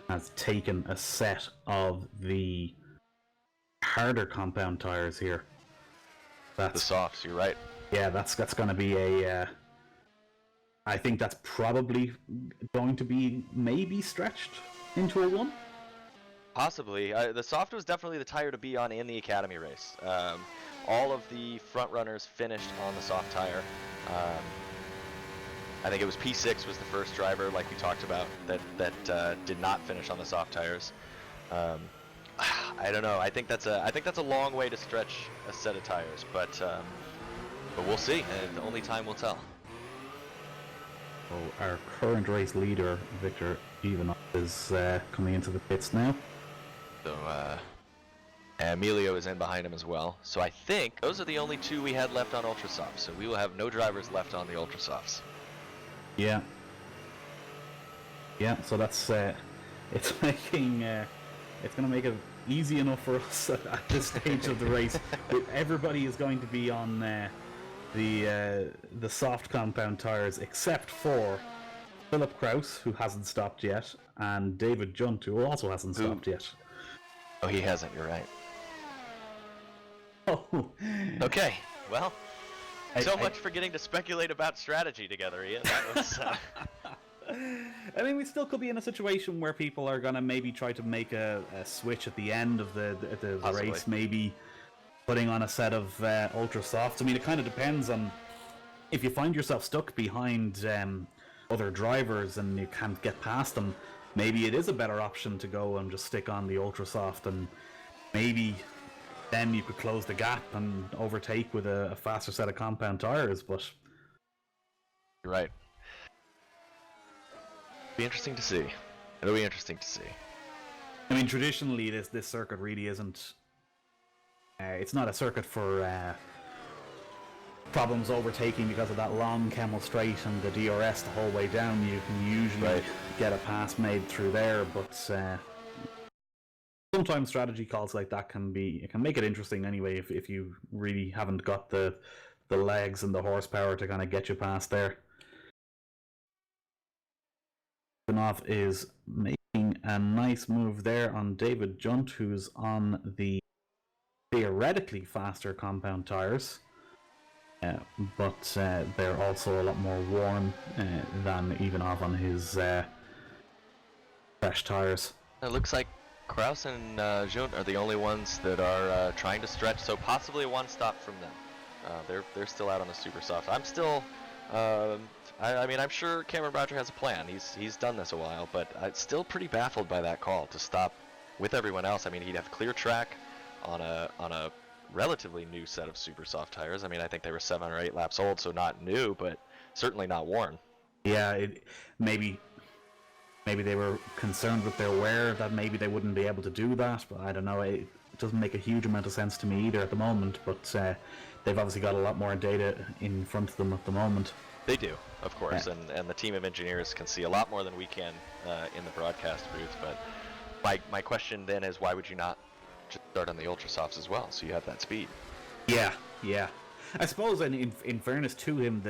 has taken a set of the harder compound tires here. That's the softs, you're right. Yeah, that's going to be a... I think that's probably going to be maybe stretched into a 1. Possibly. The soft was definitely the tire to be on in the Academy race. All of the front runners finished on the soft tire. I think it was P6 was the first driver, like we talked about, that did not finish on the soft tires. I don't know. I think that's a long way to stretch a set of tires, but we'll see. And only time will tell. So our current race leader, Victor Ivanov, is coming into the pits now. So Emilio is in behind him as well. So I think those are the only 2 we had left on Ultra Softs. So we will have no drivers left on the Ultra Softs. Yeah. Yeah. So that's it's making it's going to make it easy enough for us at this stage of the race. Everybody is going to be on the soft compound tires except for Philip Kraus, who hasn't stopped yet, and David Junt, who also hasn't stopped yet. Oh, he hasn't. You're right. Oh. Okay. Well, so much for getting to speculate about strategy together, Ian. That was. I mean, we still could be in a situation where people are going to maybe try to make a switch at the end of the race, maybe putting on a set of ultra softs. I mean, it kind of depends on if you find yourself stuck behind other drivers and you can't get past them. Maybe it is a better option to go and just stick on the ultra soft, and maybe then you could close the gap and overtake with a faster set of compound tires. But you're right. Be interesting to see. It'll be interesting to see. I mean, traditionally, this circuit really isn't. It's not a circuit for problems overtaking because of that long Kemmel straight and the DRS the whole way down. You can usually get a pass made through there, but sometimes strategy calls like that can make it interesting anyway if you really haven't got the legs and the horsepower to kind of get you past there. Ivanov is making a nice move there on David Junt, who's on the theoretically faster compound tires, but they're also a lot more worn than Ivanov on his fresh tires. It looks like Kraus and Junt are the only ones that are trying to stretch, so possibly a one stop from them. They're still out on the super soft. I'm still. I mean, I'm sure Cameron Roger has a plan. He's done this a while, but I'm still pretty baffled by that call to stop with everyone else. I mean, he'd have clear track on a relatively new set of super soft tires. I mean, I think they were 7 or 8 laps old, so not new, but certainly not worn. Yeah, maybe they were concerned with their wear that maybe they wouldn't be able to do that, but I don't know. It doesn't make a huge amount of sense to me either at the moment, but they've obviously got a lot more data in front of them at the moment. They do, of course, and the team of engineers can see a lot more than we can in the broadcast booth. But my question then is, why would you not just start on the ultra softs as well, so you have that speed? Yeah. I suppose, in fairness to him,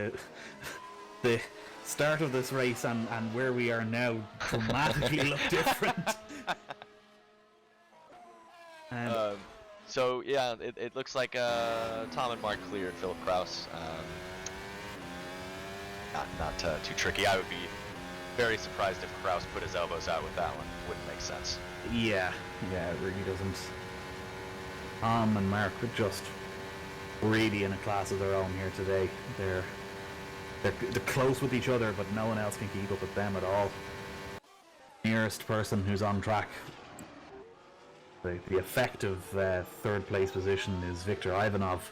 the start of this race and where we are now dramatically look different. So yeah, it looks like Tom and Mark cleared Philip Kraus. Not too tricky. I would be very surprised if Kraus put his elbows out with that one. Wouldn't make sense. Yeah, it really doesn't. Tom and Mark are just really in a class of their own here today. They're close with each other, but no one else can keep up with them at all. Nearest person who's on track, the effective third place position, is Victor Ivanov.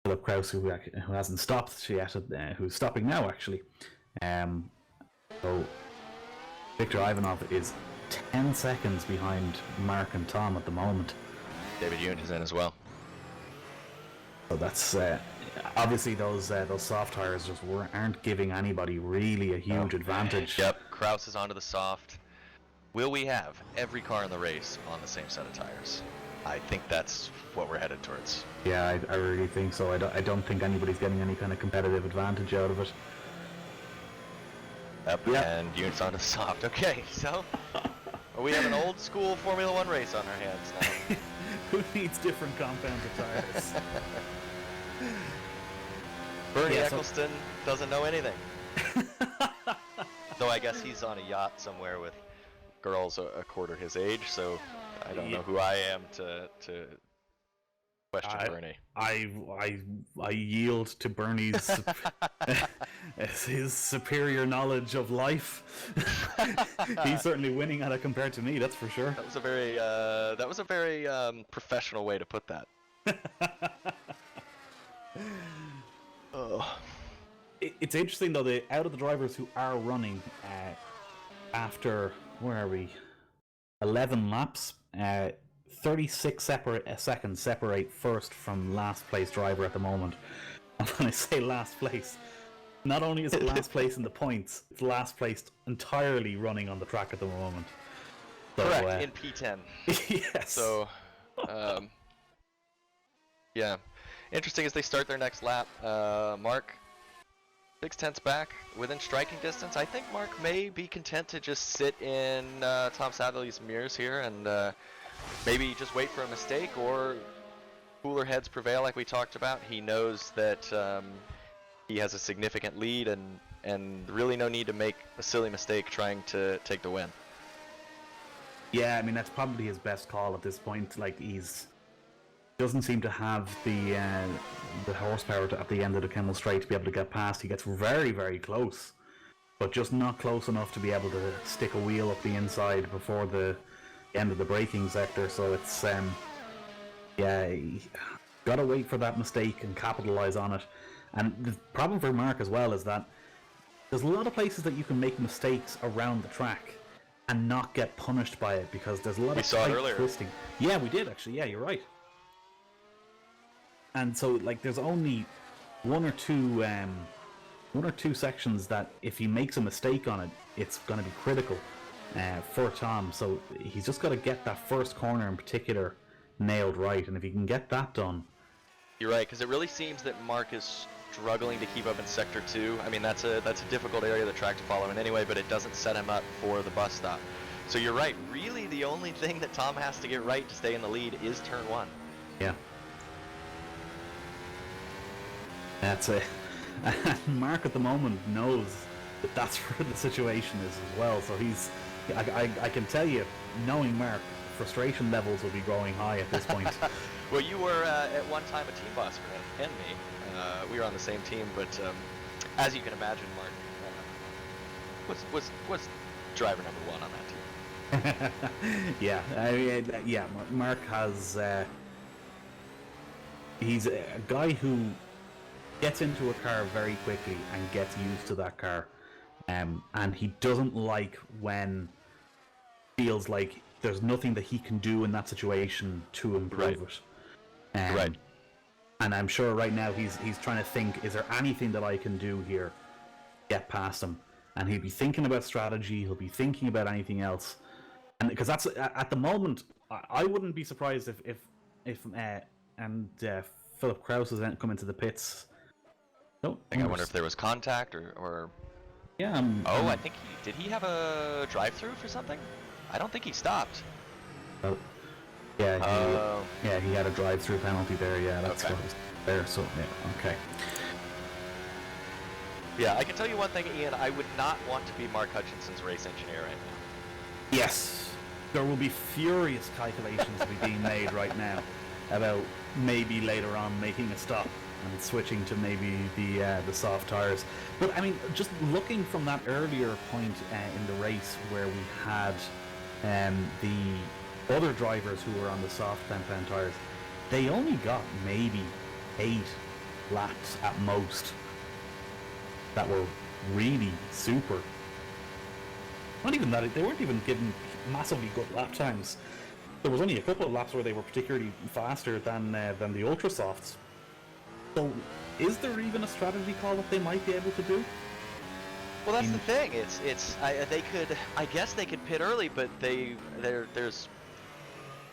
Philip Kraus, who hasn't stopped yet, who's stopping now actually. So Victor Ivanov is 10 seconds behind Mark and Tom at the moment. David Yoon is in as well. So that's obviously those soft tires just aren't giving anybody really a huge advantage. Yep, Kraus is onto the soft. Will we have every car in the race on the same set of tires? I think that's what we're headed towards. Yeah, I really think so. I don't think anybody's getting any kind of competitive advantage out of it. Yep, yeah. And units onto the soft. Okay, so we have an old school Formula 1 race on our hands now. Who needs different compounds of tires? Bernie Eccleston doesn't know anything. Though I guess he's on a yacht somewhere with girls a quarter his age, so I don't know who I am to question Bernie. I yield to Bernie's his superior knowledge of life. He's certainly winning at it compared to me, that's for sure. That was a very professional way to put that. Oh. It's interesting though, out of the drivers who are running after, where are we, 11 laps, 36 seconds separate first from last place driver at the moment. And when I say last place, not only is it last place in the points, it's last place entirely running on the track at the moment. So, correct, in P10. Yes. So, yeah. Interesting as they start their next lap. Mark, 6/10 back, within striking distance. I think Mark may be content to just sit in Tom Sadler's mirrors here and maybe just wait for a mistake, or cooler heads prevail like we talked about. He knows that he has a significant lead and really no need to make a silly mistake trying to take the win. Yeah, I mean, that's probably his best call at this point. Like, doesn't seem to have the horsepower at the end of the Kemmel Straight to be able to get past. He gets very, very close, but just not close enough to be able to stick a wheel up the inside before the end of the braking sector. So it's gotta wait for that mistake and capitalize on it. And the problem for Mark as well is that there's a lot of places that you can make mistakes around the track and not get punished by it, because there's a lot of tight twisting. Yeah, we did actually. Yeah, you're right. And so, like, there's only one or two sections that if he makes a mistake on it, it's going to be critical for Tom. So he's just got to get that first corner in particular nailed right, and if he can get that done. You're right, because it really seems that Mark is struggling to keep up in Sector 2. I mean, that's a difficult area of the track to follow in anyway, but it doesn't set him up for the bus stop. So you're right, really the only thing that Tom has to get right to stay in the lead is turn 1. Yeah. That's it. And Mark at the moment knows that that's where the situation is as well. So I can tell you, knowing Mark, frustration levels will be growing high at this point. Well, you were at one time a team boss for him and me. We were on the same team, but as you can imagine, Mark was driver number 1 on that team. Yeah, Mark has. He's a guy who gets into a car very quickly and gets used to that car, and he doesn't like when feels like there's nothing that he can do in that situation to improve it. Right. And I'm sure right now he's trying to think, is there anything that I can do here to get past him? And he'll be thinking about strategy, he'll be thinking about anything else. And because that's at the moment, I wouldn't be surprised if Philip Kraus has come into the pits. I wonder if there was contact or... Yeah. I think did he have a drive-through for something? I don't think he stopped. Yeah, he had a drive-through penalty there. Yeah, that's what was there. So yeah, okay. Yeah, I can tell you one thing, Ian. I would not want to be Mark Hutchinson's race engineer right now. Yes, there will be furious calculations being made right now about maybe later on making a stop and switching to maybe the soft tires. But I mean, just looking from that earlier point in the race where we had the other drivers who were on the soft Pen tires, they only got maybe 8 laps at most that were really super. Not even that, they weren't even given massively good lap times. There was only a couple of laps where they were particularly faster than the ultra softs. So is there even a strategy call that they might be able to do? Well, that's the thing. I guess they could pit early, but there's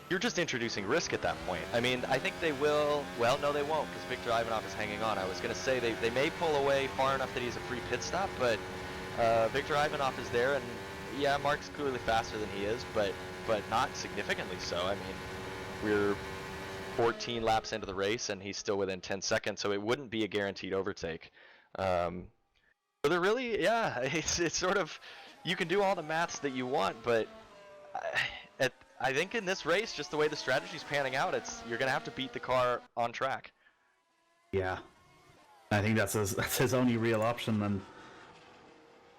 you're just introducing risk at that point. I mean, I think they will. Well, no, they won't, because Victor Ivanov is hanging on. I was going to say they may pull away far enough that he's a free pit stop, but Victor Ivanov is there, and yeah, Mark's clearly faster than he is, but not significantly so. I mean, we're 14 laps into the race, and he's still within 10 seconds, so it wouldn't be a guaranteed overtake. So they're really, yeah, it's sort of, you can do all the maths that you want, but I think in this race, just the way the strategy's panning out, you're going to have to beat the car on track. Yeah. I think that's his only real option, and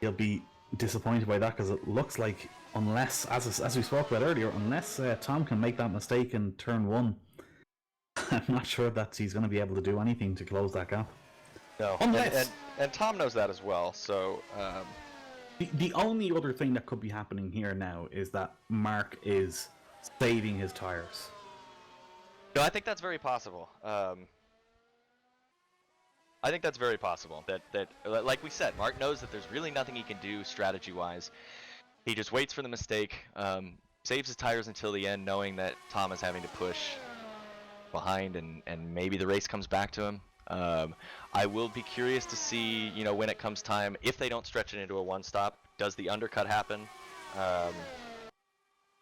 he'll be disappointed by that, because it looks like, unless, as we spoke about earlier, unless Tom can make that mistake in turn 1, I'm not sure that he's going to be able to do anything to close that gap. No, and Tom knows that as well, so... The only other thing that could be happening here now is that Mark is saving his tires. No, I think that's very possible. I think that's very possible. That like we said, Mark knows that there's really nothing he can do strategy-wise. He just waits for the mistake, saves his tires until the end, knowing that Tom is having to push behind, and maybe the race comes back to him. I will be curious to see, when it comes time, if they don't stretch it into a one-stop, does the undercut happen?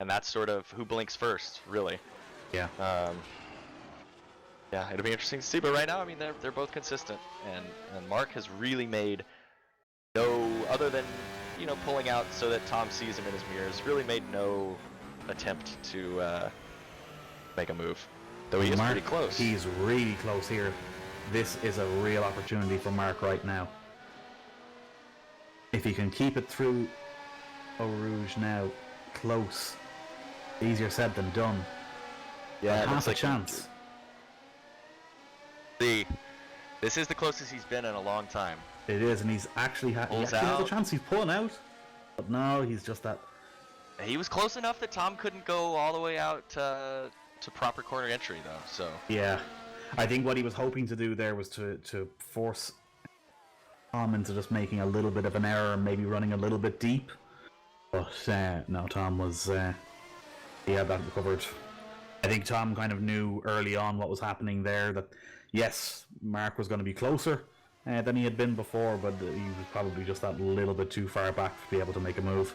And that's sort of who blinks first, really. Yeah. Yeah, it'll be interesting to see. But right now, I mean, they're both consistent, and Mark has really made other than pulling out so that Tom sees him in his mirrors, really made no attempt to make a move. Though he is pretty close. He's really close here. This is a real opportunity for Mark right now. If he can keep it through Eau Rouge now, close. Easier said than done. Yeah, half a chance. See, this is the closest he's been in a long time. It is, and he's actually has a chance. He's pulling out, but no, he's just that. He was close enough that Tom couldn't go all the way out to proper corner entry, though. So yeah. I think what he was hoping to do there was to force Tom into just making a little bit of an error and maybe running a little bit deep. But no, Tom was... he had that recovered. I think Tom kind of knew early on what was happening there, that yes, Mark was going to be closer than he had been before, but he was probably just that little bit too far back to be able to make a move.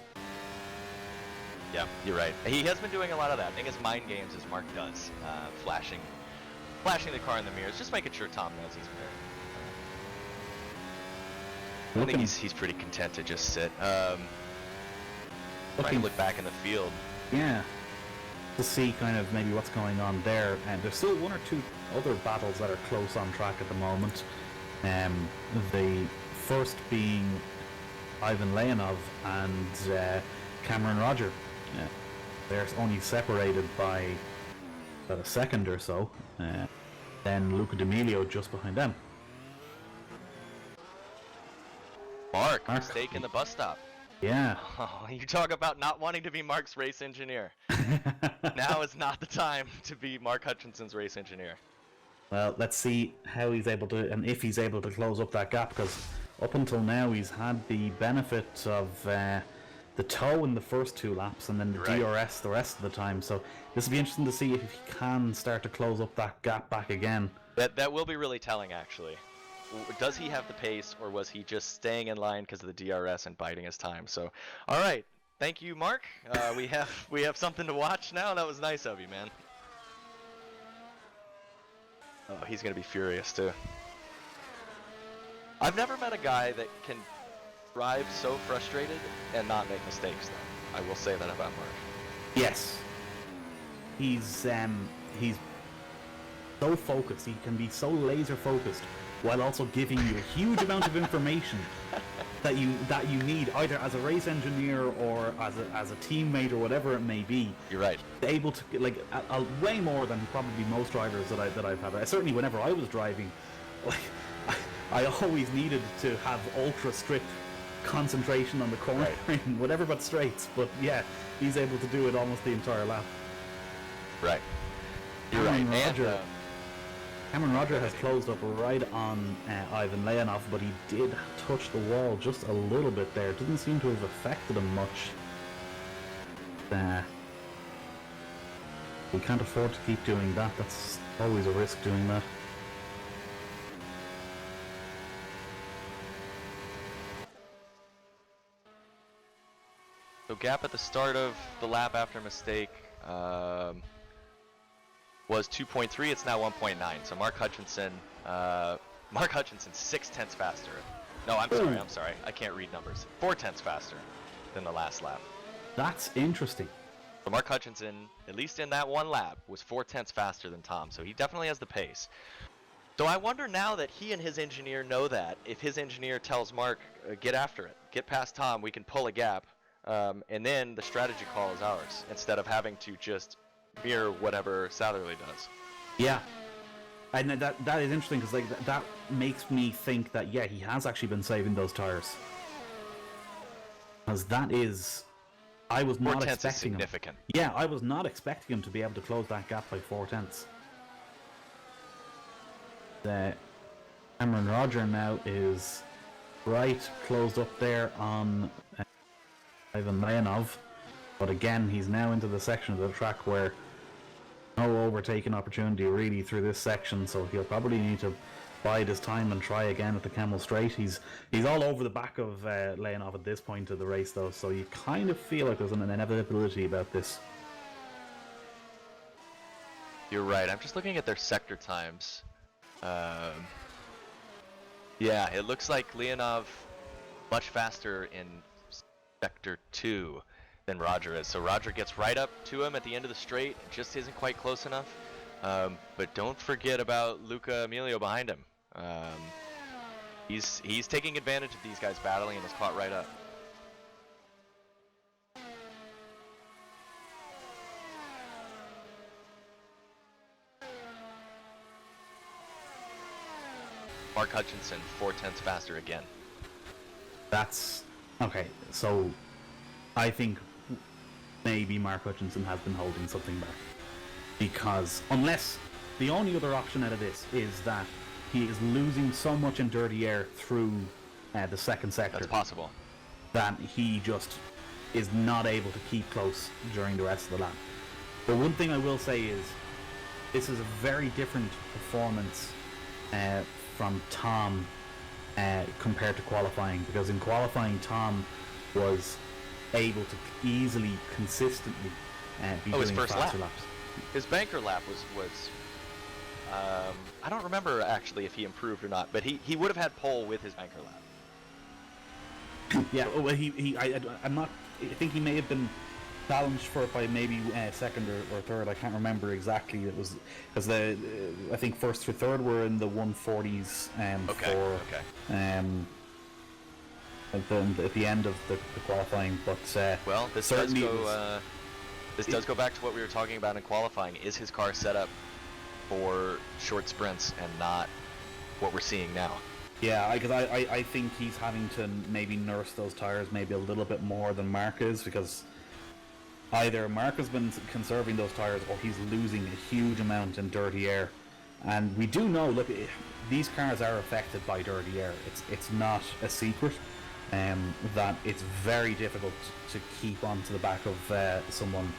Yeah, you're right. He has been doing a lot of that. I think his mind games, as Mark does, flashing the car in the mirrors, just making sure Tom knows he's there. I think he's pretty content to just sit. Trying to look back in the field. Yeah. To see kind of maybe what's going on there. And there's still one or two other battles that are close on track at the moment. The first being Ivan Leonov and Cameron Roger. They're only separated by about a second or so. Then Luca D'Amelio just behind them. Mark, mistake in the bus stop. Yeah. Oh, you talk about not wanting to be Mark's race engineer. Now is not the time to be Mark Hutchinson's race engineer. Well, let's see how he's able to, and if he's able to close up that gap, because up until now he's had the benefit of the tow in the first 2 laps and then the DRS the rest of the time. So this will be interesting to see if he can start to close up that gap back again. That will be really telling, actually. Does he have the pace, or was he just staying in line because of the DRS and biding his time? So, all right, thank you, Mark. We have something to watch now. That was nice of you, man. Oh, he's gonna be furious too. I've never met a guy that can drive so frustrated and not make mistakes, though. I will say that about Mark. Yes. He's so focused. He can be so laser focused while also giving you a huge amount of information that you need, either as a race engineer or as a teammate or whatever it may be. You're right. Able to way more than probably most drivers that I've had. Certainly, whenever I was driving, I always needed to have ultra strict concentration on the corner in whatever but straights. But yeah, he's able to do it almost the entire lap. Right. You're right. And Cameron Roger has closed up right on Ivan Leonov, but he did touch the wall just a little bit there. Doesn't seem to have affected him much. We can't afford to keep doing that. That's always a risk doing that. So gap at the start of the lap after mistake was 2.3. It's now 1.9. So Mark Hutchinson 0.6 faster. No, I'm sorry. I can't read numbers. 0.4 faster than the last lap. That's interesting. So Mark Hutchinson, at least in that one lap, was 0.4 faster than Tom. So he definitely has the pace. So I wonder now that he and his engineer know that, if his engineer tells Mark, get after it, get past Tom, we can pull a gap. And then the strategy call is ours, instead of having to just mirror whatever Satherley does. Yeah, and that is interesting, because like that makes me think that he has actually been saving those tires, because that is, I was not expecting him. Yeah, I was not expecting him to be able to close that gap by 0.4. The Cameron Roger now is right closed up there on Ivan Leonov, but again he's now into the section of the track where no overtaking opportunity really through this section, so he'll probably need to bide his time and try again at the Camel Straight. He's all over the back of Leonov at this point of the race though, so you kind of feel like there's an inevitability about this. You're right, I'm just looking at their sector times. Yeah, it looks like Leonov much faster in Sector 2 than Roger is. So Roger gets right up to him at the end of the straight, just isn't quite close enough. But don't forget about Luca Emilio behind him. He's taking advantage of these guys battling and has caught right up. Mark Hutchinson, 0.4 faster again. That's okay. So I think maybe Mark Hutchinson has been holding something back, because unless the only other option out of this is that he is losing so much in dirty air through the second sector. That's possible. That he just is not able to keep close during the rest of the lap. But one thing I will say is this is a very different performance from Tom compared to qualifying, because in qualifying Tom was able to easily, consistently be doing his first faster lap. laps. His banker lap was I don't remember actually if he improved or not, but he would have had pole with his banker lap. Yeah, well, I'm not. I think he may have been challenged for it by maybe second or third. I can't remember exactly. It was because I think first through third were in the 140s. At the end of the qualifying, but well, this does go. This does go back to what we were talking about in qualifying. Is his car set up for short sprints and not what we're seeing now? Yeah, because I think he's having to maybe nurse those tires maybe a little bit more than Mark is, because either Mark has been conserving those tires or he's losing a huge amount in dirty air. And we do know, look, these cars are affected by dirty air. It's not a secret that it's very difficult to keep onto the back of someone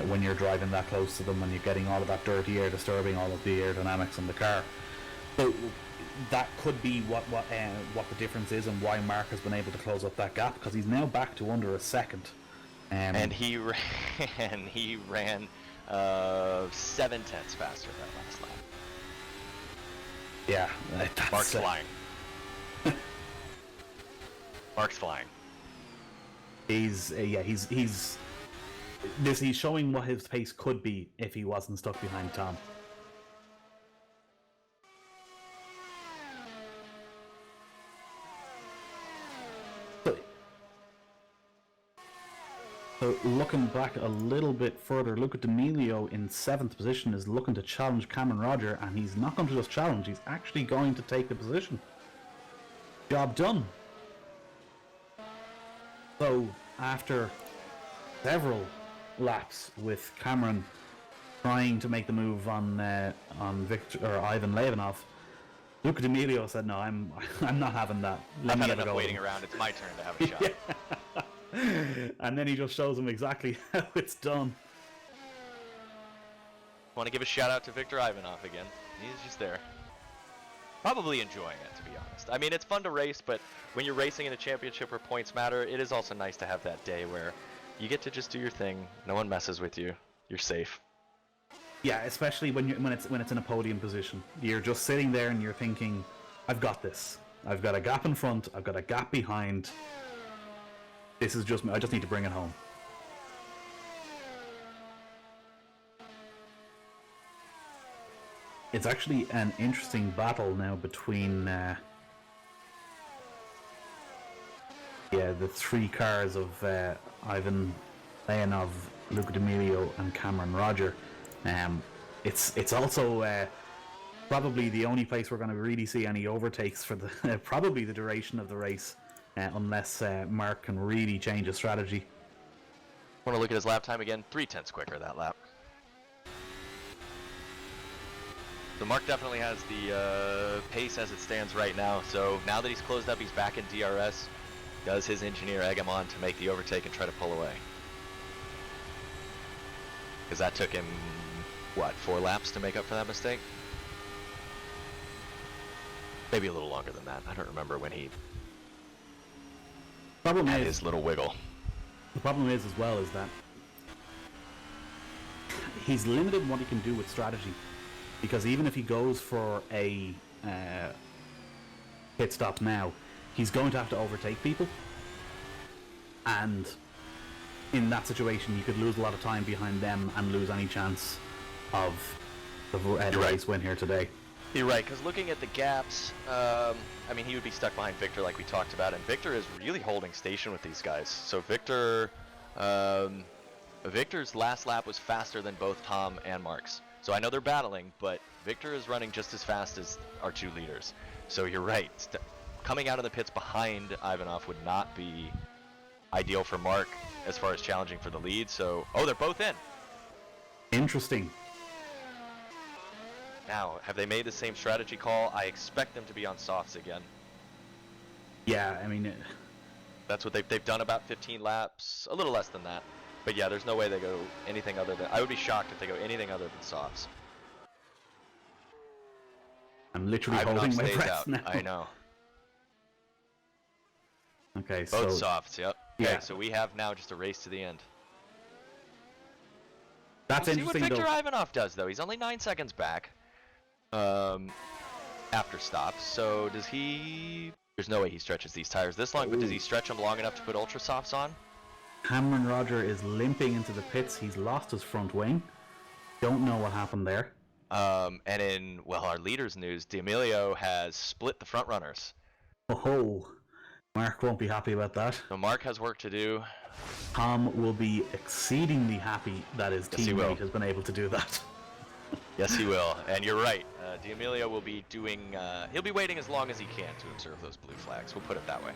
when you're driving that close to them and you're getting all of that dirty air disturbing all of the aerodynamics in the car. So that could be what the difference is and why Mark has been able to close up that gap, because he's now back to under a second. And he ran 7 tenths faster that last lap. Yeah, Mark's flying. Mark's flying. He's showing what his pace could be if he wasn't stuck behind Tom. So looking back a little bit further, Luca D'Amelio in 7th position is looking to challenge Cameron Roger, and he's not going to just challenge, he's actually going to take the position. Job done. So after several laps with Cameron trying to make the move on Victor or Ivan Levinov. Luca D'Amelio said, "No, I'm not having that. Let I've me had have a enough go." waiting around. It's my turn to have a shot. And then he just shows him exactly how it's done. Want to give a shout out to Victor Ivanov again. He's just there. Probably enjoying it, to be honest. I mean, it's fun to race, but when you're racing in a championship where points matter, it is also nice to have that day where you get to just do your thing. No one messes with you. You're safe. Yeah, especially when it's in a podium position. You're just sitting there and you're thinking, I've got this. I've got a gap in front. I've got a gap behind. This is just me. I just need to bring it home. It's actually an interesting battle now between the three cars of Ivan Leonov, Luca D'Amelio, and Cameron Roger. It's also probably the only place we're going to really see any overtakes for the probably the duration of the race, unless Mark can really change his strategy. Want to look at his lap time again? 3/10 quicker that lap. So Mark definitely has the pace as it stands right now. So now that he's closed up, he's back in DRS. Does his engineer egg him on to make the overtake and try to pull away? Because that took him, what, 4 laps to make up for that mistake? Maybe a little longer than that. I don't remember when he had his little wiggle. The problem is as well is that he's limited in what he can do with strategy. Because even if he goes for a pit stop now, he's going to have to overtake people. And in that situation, you could lose a lot of time behind them and lose any chance of the race win here today. You're right, because looking at the gaps, I mean, he would be stuck behind Victor like we talked about, and Victor is really holding station with these guys. So Victor's last lap was faster than both Tom and Mark's. So I know they're battling, but Victor is running just as fast as our 2 leaders. So you're right, coming out of the pits behind Ivanov would not be ideal for Mark as far as challenging for the lead. So, oh, they're both in. Interesting. Now, have they made the same strategy call? I expect them to be on softs again. Yeah, I mean... That's what they've done about 15 laps, a little less than that. But yeah, there's no way they go anything other than... I would be shocked if they go anything other than softs. I'm literally holding my breath now. I know. Okay, Both so... softs, yep. Okay, Yeah. so we have now just a race to the end. That's We'll interesting, see what Victor though. Ivanov does, though. He's only 9 seconds back after stops. So does he... There's no way he stretches these tires this long, but does he stretch them long enough to put Ultra Softs on? Cameron Roger is limping into the pits. He's lost his front wing. Don't know what happened there. And in, well, our leaders news, D'Amelio has split the front runners. Oh, Mark won't be happy about that. So Mark has work to do. Tom will be exceedingly happy that his Yes, he will. teammate has been able to do that. Yes, he will. And you're right. D'Amelio will be doing... he'll be waiting as long as he can to observe those blue flags. We'll put it that way.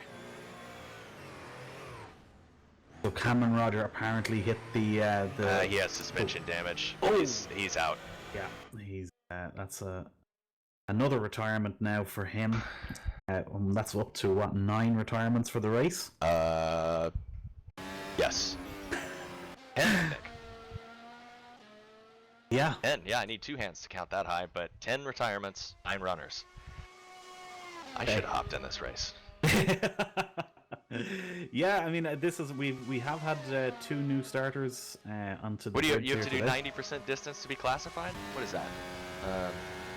So Cameron Roger apparently hit the He has suspension damage. Oh. He's out. Yeah, he's that's another retirement now for him. That's up to what, 9 retirements for the race? Yes. 10, I think. Yeah. 10. Yeah, I need 2 hands to count that high, but 10 retirements, 9 runners. I should have hopped in this race. Yeah, I mean, this is we have had 2 new starters onto the. What do you grid have to here do? today. 90% distance to be classified? What is that?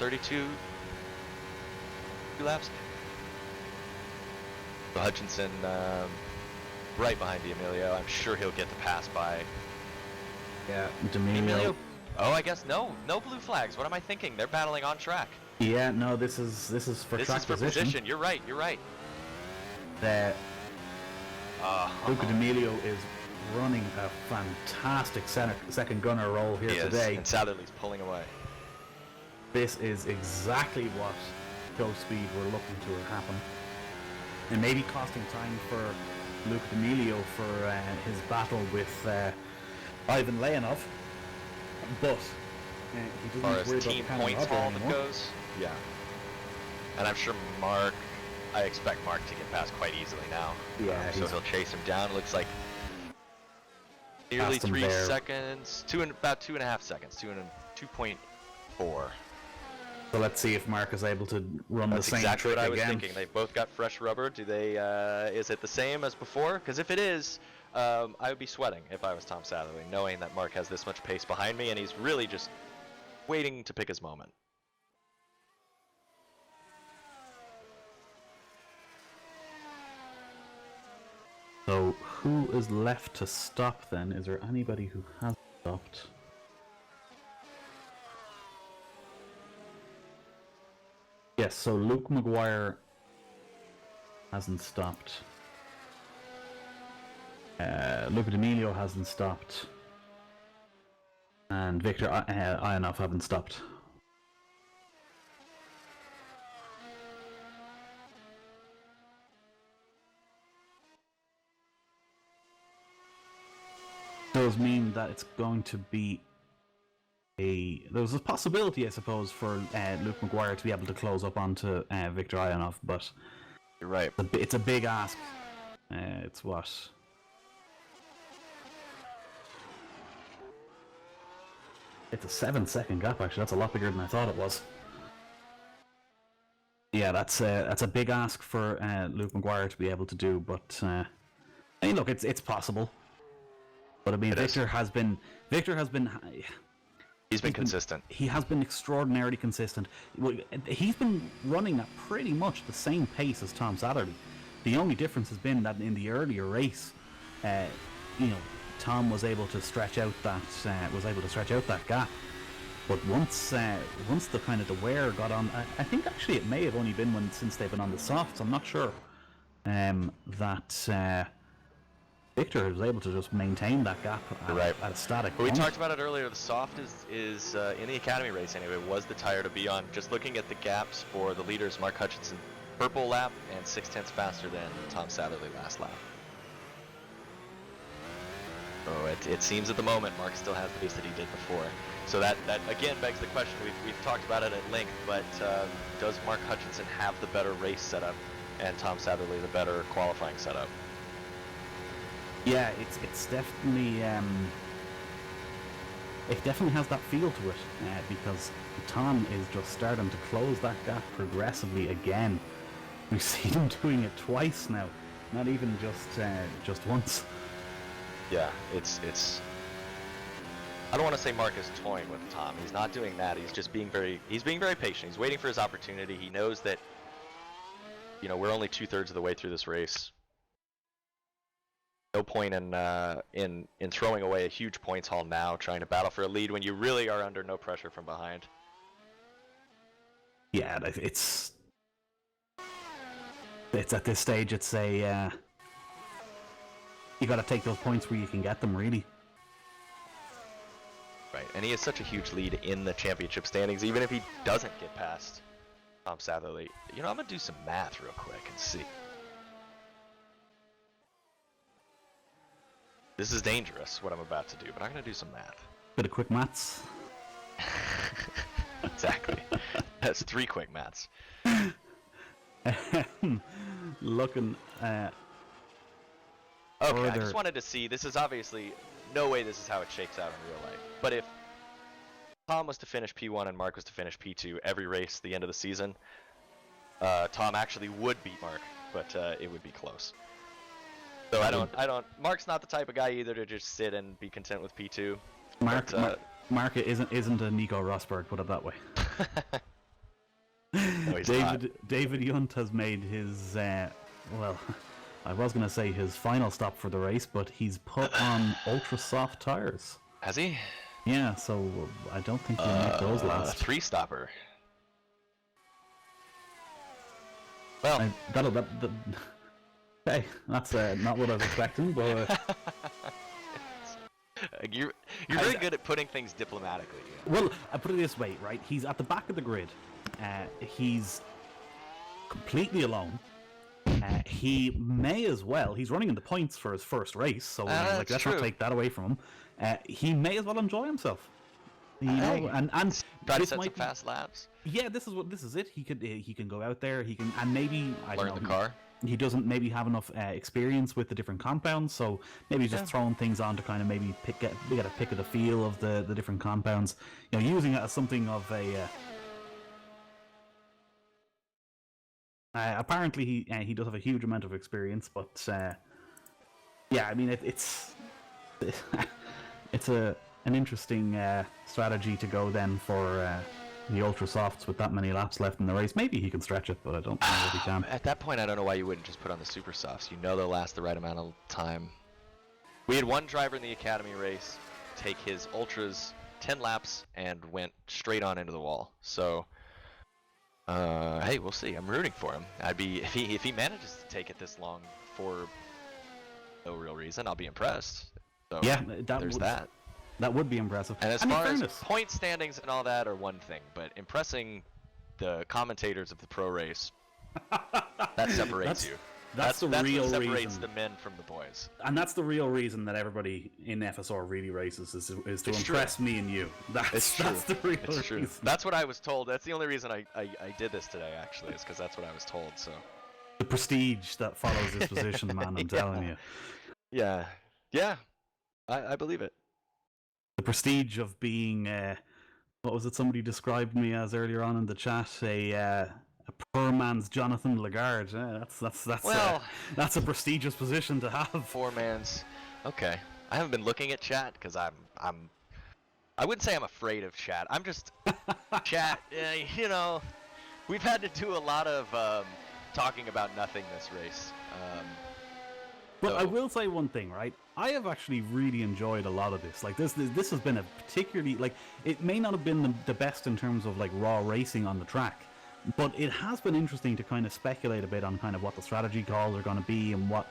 32 laps. So Hutchinson right behind D'Amelio. I'm sure he'll get the pass by. Yeah, D'Amelio. Oh, I guess no blue flags. What am I thinking? They're battling on track. Yeah, no, this is for This track is for position. You're right. Luca D'Amelio is running a fantastic second gunner role here He today. is, and Southerly's pulling away. This is exactly what Go Speed were looking to happen. And maybe costing time for Luca D'Amelio for his battle with Ivan Leonov. But He As far doesn't worry as about team the camera points rubber involvement anymore. goes. Yeah. And I'm sure Mark, I expect Mark to get past quite easily now. Yeah, So he's he'll chase him down. Looks like nearly Past him 3 there. seconds, about 2.5 seconds, 2.4. So let's see if Mark is able to run That's the same exactly trick what I was again. thinking. They both got fresh rubber. Do they? Is it the same as before? Because if it is, I would be sweating if I was Tom Satherley, knowing that Mark has this much pace behind me, and he's really just waiting to pick his moment. So who is left to stop then? Is there anybody who has stopped? Yes, so Luke McGuire hasn't stopped. Luca D'Amelio hasn't stopped. And Victor Ionov haven't stopped. Does mean that it's going to be there's a possibility, I suppose, for Luke McGuire to be able to close up onto Victor Ionov, but You're right. it's a big ask. It's what? It's a 7-second gap, actually. That's a lot bigger than I thought it was. Yeah, that's a big ask for Luke McGuire to be able to do, but I mean, look, it's possible. But I mean, Victor has been He's been consistent. He has been extraordinarily consistent. He's been running at pretty much the same pace as Tom Satherley. The only difference has been that in the earlier race, Tom was able to stretch out that gap. But once the kind of the wear got on, I think actually it may have only been since they've been on the softs. I'm not sure that Victor was able to just maintain that gap at a static But we point. talked about it earlier. The soft is in the Academy race anyway, was the tire to be on. Just looking at the gaps for the leaders, Mark Hutchinson, purple lap and 0.6 faster than Tom Satherley last lap. So it seems at the moment Mark still has the pace that he did before. So that again begs the question. We've talked about it at length, but does Mark Hutchinson have the better race setup and Tom Satherley the better qualifying setup? Yeah, it's definitely it definitely has that feel to it because Tom is just starting to close that gap progressively again. We've seen him doing it twice now, not even just once. Yeah, it's. I don't want to say Mark is toying with Tom. He's not doing that. He's just being very patient. He's waiting for his opportunity. He knows that, we're only 2/3 of the way through this race. No point in throwing away a huge points haul now, trying to battle for a lead when you really are under no pressure from behind. Yeah, it's at this stage. It's you got to take those points where you can get them, really. Right, and he has such a huge lead in the championship standings, even if he doesn't get past Tom Satherley. I'm gonna do some math real quick and see. This is dangerous, what I'm about to do, but I'm gonna do some math. Bit of quick maths. Exactly. That's 3 quick maths. Looking Okay, further. I just wanted to see, this is obviously, no way this is how it shakes out in real life. But if Tom was to finish P1 and Mark was to finish P2 every race the end of the season, Tom actually would beat Mark, but it would be close. So Mark's not the type of guy either to just sit and be content with P2. Mark isn't a Nico Rosberg, put it that way. No, he's not. David Yunt has made his I was going to say his final stop for the race, but he's put on ultra soft tires. Has he? Yeah, so I don't think he'll make those last. 3-stopper. Well, hey, that's not what I was expecting, but you're very good at putting things diplomatically. well, I put it this way, right? He's at the back of the grid. He's completely alone. He may as well. He's running in the points for his first race, so let's true. not take that away from him. He may as well enjoy himself. You know, and try to this set some might be, fast laps. yeah, this is it. He can go out there. He can, and maybe I Learn don't know, the car. He doesn't maybe have enough experience with the different compounds, so maybe he's just throwing things on to kind of maybe get a pick of the feel of the different compounds. You know, using it as something of a. Apparently, he does have a huge amount of experience, but yeah, I mean it's an interesting strategy to go then for the ultra softs with that many laps left in the race. Maybe he can stretch it, but I don't know if he can. At that point, I don't know why you wouldn't just put on the super softs. You know they'll last the right amount of time. We had one driver in the academy race take his ultras 10 laps and went straight on into the wall. So. Hey, we'll see. I'm rooting for him. If he manages to take it this long for no real reason, I'll be impressed. So yeah, that would be impressive. And as far as point standings and all that are one thing, but impressing the commentators of the pro race, that separates you. That's the real what separates reason. the men from the boys. And that's the real reason that everybody in FSR really races is to impress me and you. That's the real reason. That's what I was told. That's the only reason I did this today, actually, is because that's what I was told. So the prestige that follows this position, man, I'm telling you. Yeah. I believe it. The prestige of being, what was it somebody described me as earlier on in the chat, a poor man's Jonathan Lagarde. That's a prestigious position to have. Poor man's. Okay. I haven't been looking at chat because I wouldn't say I'm afraid of chat. I'm just chat. You know, we've had to do a lot of talking about nothing this race. But I will say one thing, right? I have actually really enjoyed a lot of this. Like this has been a particularly, like, it may not have been the best in terms of like raw racing on the track, but it has been interesting to kind of speculate a bit on kind of what the strategy calls are going to be and what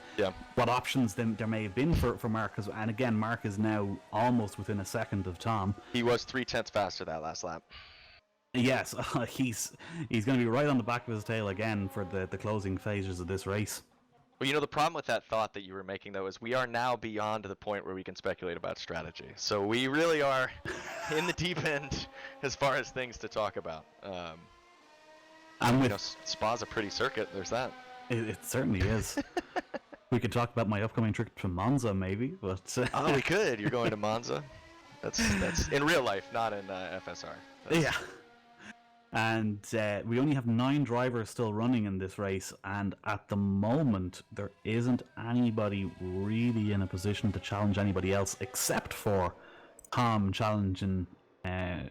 options there may have been for Mark. And again, Mark is now almost within a second of Tom. He was 0.3 faster that last lap. Yes, he's going to be right on the back of his tail again for the closing phases of this race. Well, you know, the problem with that thought that you were making, though, is we are now beyond the point where we can speculate about strategy. So we really are in the deep end as far as things to talk about. You know, Spa's a pretty circuit. There's that. It certainly is. We could talk about my upcoming trip to Monza, maybe, but... Oh, we could. You're going to Monza? That's in real life, not in FSR. Yeah. And we only have 9 drivers still running in this race, and at the moment there isn't anybody really in a position to challenge anybody else except for Mark challenging Tom.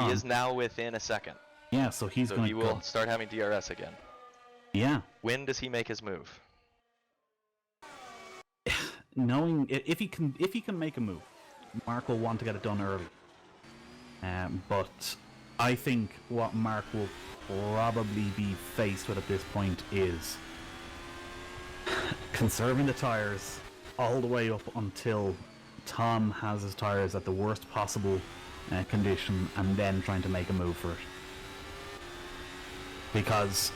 He is now within a second. Yeah, so he will start having DRS again. Yeah. When does he make his move? Knowing if he can make a move, Mark will want to get it done early. But I think what Mark will probably be faced with at this point is conserving the tyres all the way up until Tom has his tyres at the worst possible condition, and then trying to make a move for it. Because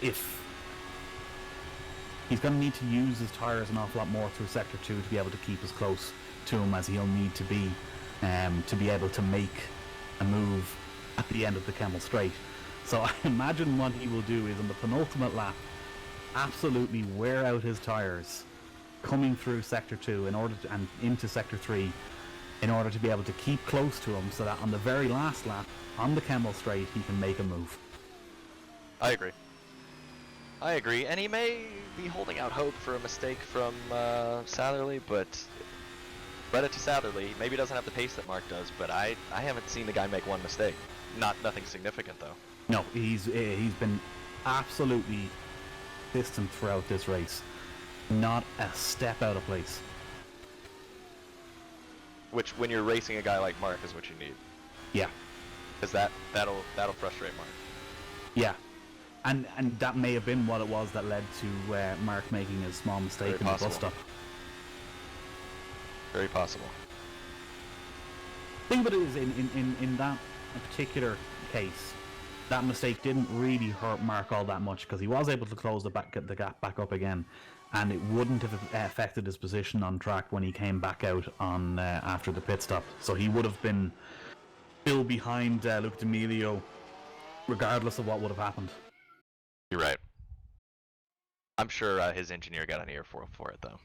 if he's going to need to use his tyres an awful lot more through Sector 2 to be able to keep as close to him as he'll need to be able to make a move at the end of the Kemmel Straight. So I imagine what he will do is, in the penultimate lap, absolutely wear out his tyres coming through Sector 2 and into Sector 3 in order to be able to keep close to him, so that on the very last lap on the Kemmel Straight he can make a move. I agree, and he may be holding out hope for a mistake from Satherley, but credit to Satherley. Maybe he doesn't have the pace that Mark does, but I haven't seen the guy make one mistake. Nothing significant, though. No, he's been absolutely distant throughout this race. Not a step out of place. Which, when you're racing a guy like Mark, is what you need. Yeah. Because that'll frustrate Mark. Yeah. And that may have been what it was that led to Mark making a small mistake in the bus stop. Very possible. The thing about it is, in that particular case, that mistake didn't really hurt Mark all that much, because he was able to close the gap back up again, and it wouldn't have affected his position on track when he came back out on after the pit stop. So he would have been still behind Luke D'Amelio, regardless of what would have happened. You're right. I'm sure his engineer got an earful for it, though.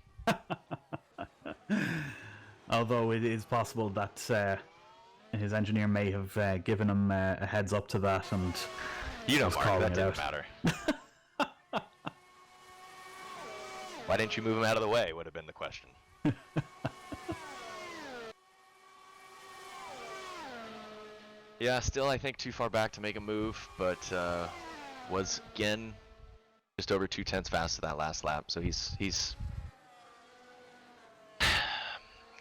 Although it is possible that his engineer may have given him a heads up to that, and Mark, that didn't out. matter. Why didn't you move him out of the way, would have been the question. Yeah, still I think too far back to make a move, but was again just over 2/10 faster that last lap, so he's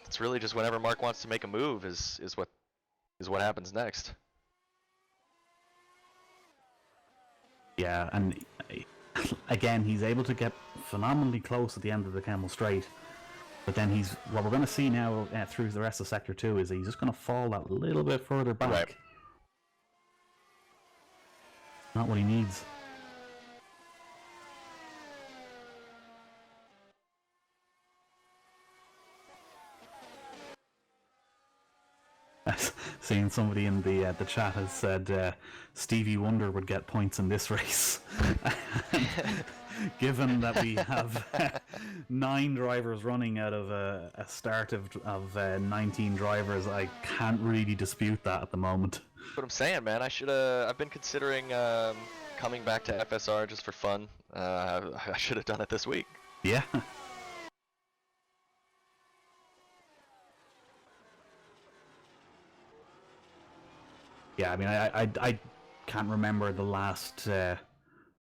it's really just whenever Mark wants to make a move is what happens next. Yeah, and again, he's able to get phenomenally close at the end of the Camel Straight, but then what we're going to see now through the rest of Sector 2 is that he's just going to fall that little bit further back. Right. Not what he needs. Seeing somebody in the chat has said Stevie Wonder would get points in this race. Given that we have 9 drivers running out of a start of 19 drivers, I can't really dispute that at the moment. That's what I'm saying, man. I've been considering coming back to FSR just for fun. I should have done it this week. Yeah. Yeah, I mean, I can't remember the last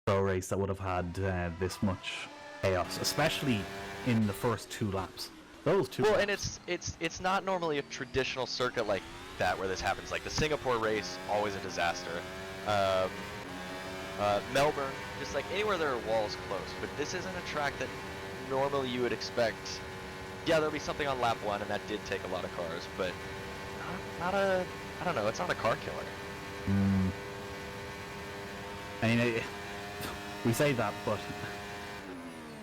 pro race that would have had this much chaos, especially in the first 2 laps. Those 2 Well, laps. and it's not normally a traditional circuit like that where this happens. Like the Singapore race, always a disaster. Melbourne, just like anywhere there are walls close. But this isn't a track that normally you would expect. Yeah, there'll be something on lap 1, and that did take a lot of cars, but not a. I don't know, it's not a car killer. I mean, we say that, but...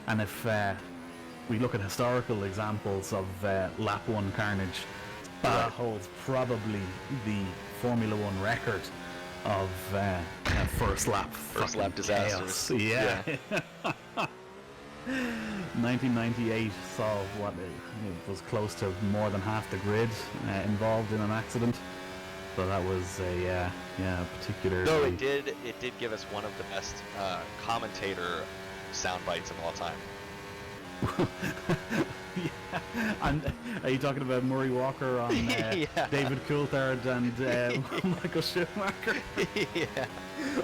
And if we look at historical examples of lap 1 carnage, that holds probably the Formula 1 record of first lap disasters. Chaos. Yeah. 1998 saw what it was close to more than half the grid involved in an accident. So that was a particular. No, it did give us one of the best commentator sound bites of all time. Yeah. And are you talking about Murray Walker on David Coulthard and Michael Schumacher? Yeah.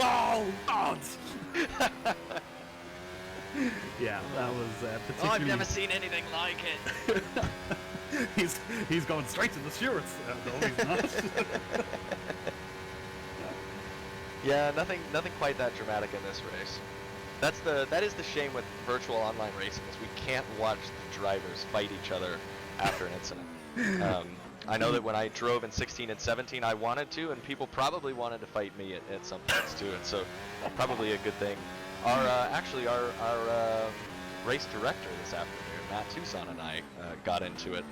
Oh God! Yeah, that was particularly. Oh, I've never seen anything like it. He's going straight to the stewards. No, he's not. Yeah, nothing quite that dramatic in this race. That is the shame with virtual online racing, is we can't watch the drivers fight each other after an incident. I know that when I drove in 16 and 17, I wanted to, and people probably wanted to fight me at some points too, and so probably a good thing. Our race director this afternoon, Matt Tuson, and I got into it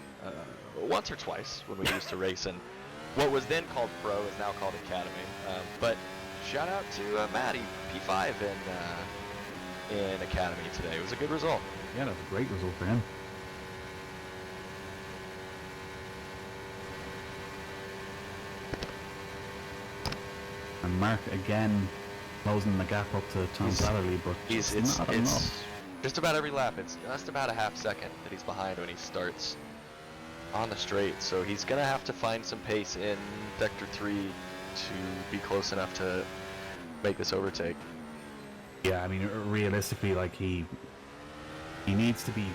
once or twice when we used to race in what was then called Pro, is now called Academy. But shout out to Matty, P5 in Academy today. It was a good result. Yeah, that was a great result for him. And Mark again closing the gap up to Tom Slattery, but it's not enough. Just about every lap, it's just about a half second that he's behind when he starts on the straight. So he's gonna have to find some pace in Sector 3 to be close enough to make this overtake. Yeah, I mean, realistically, like he needs to be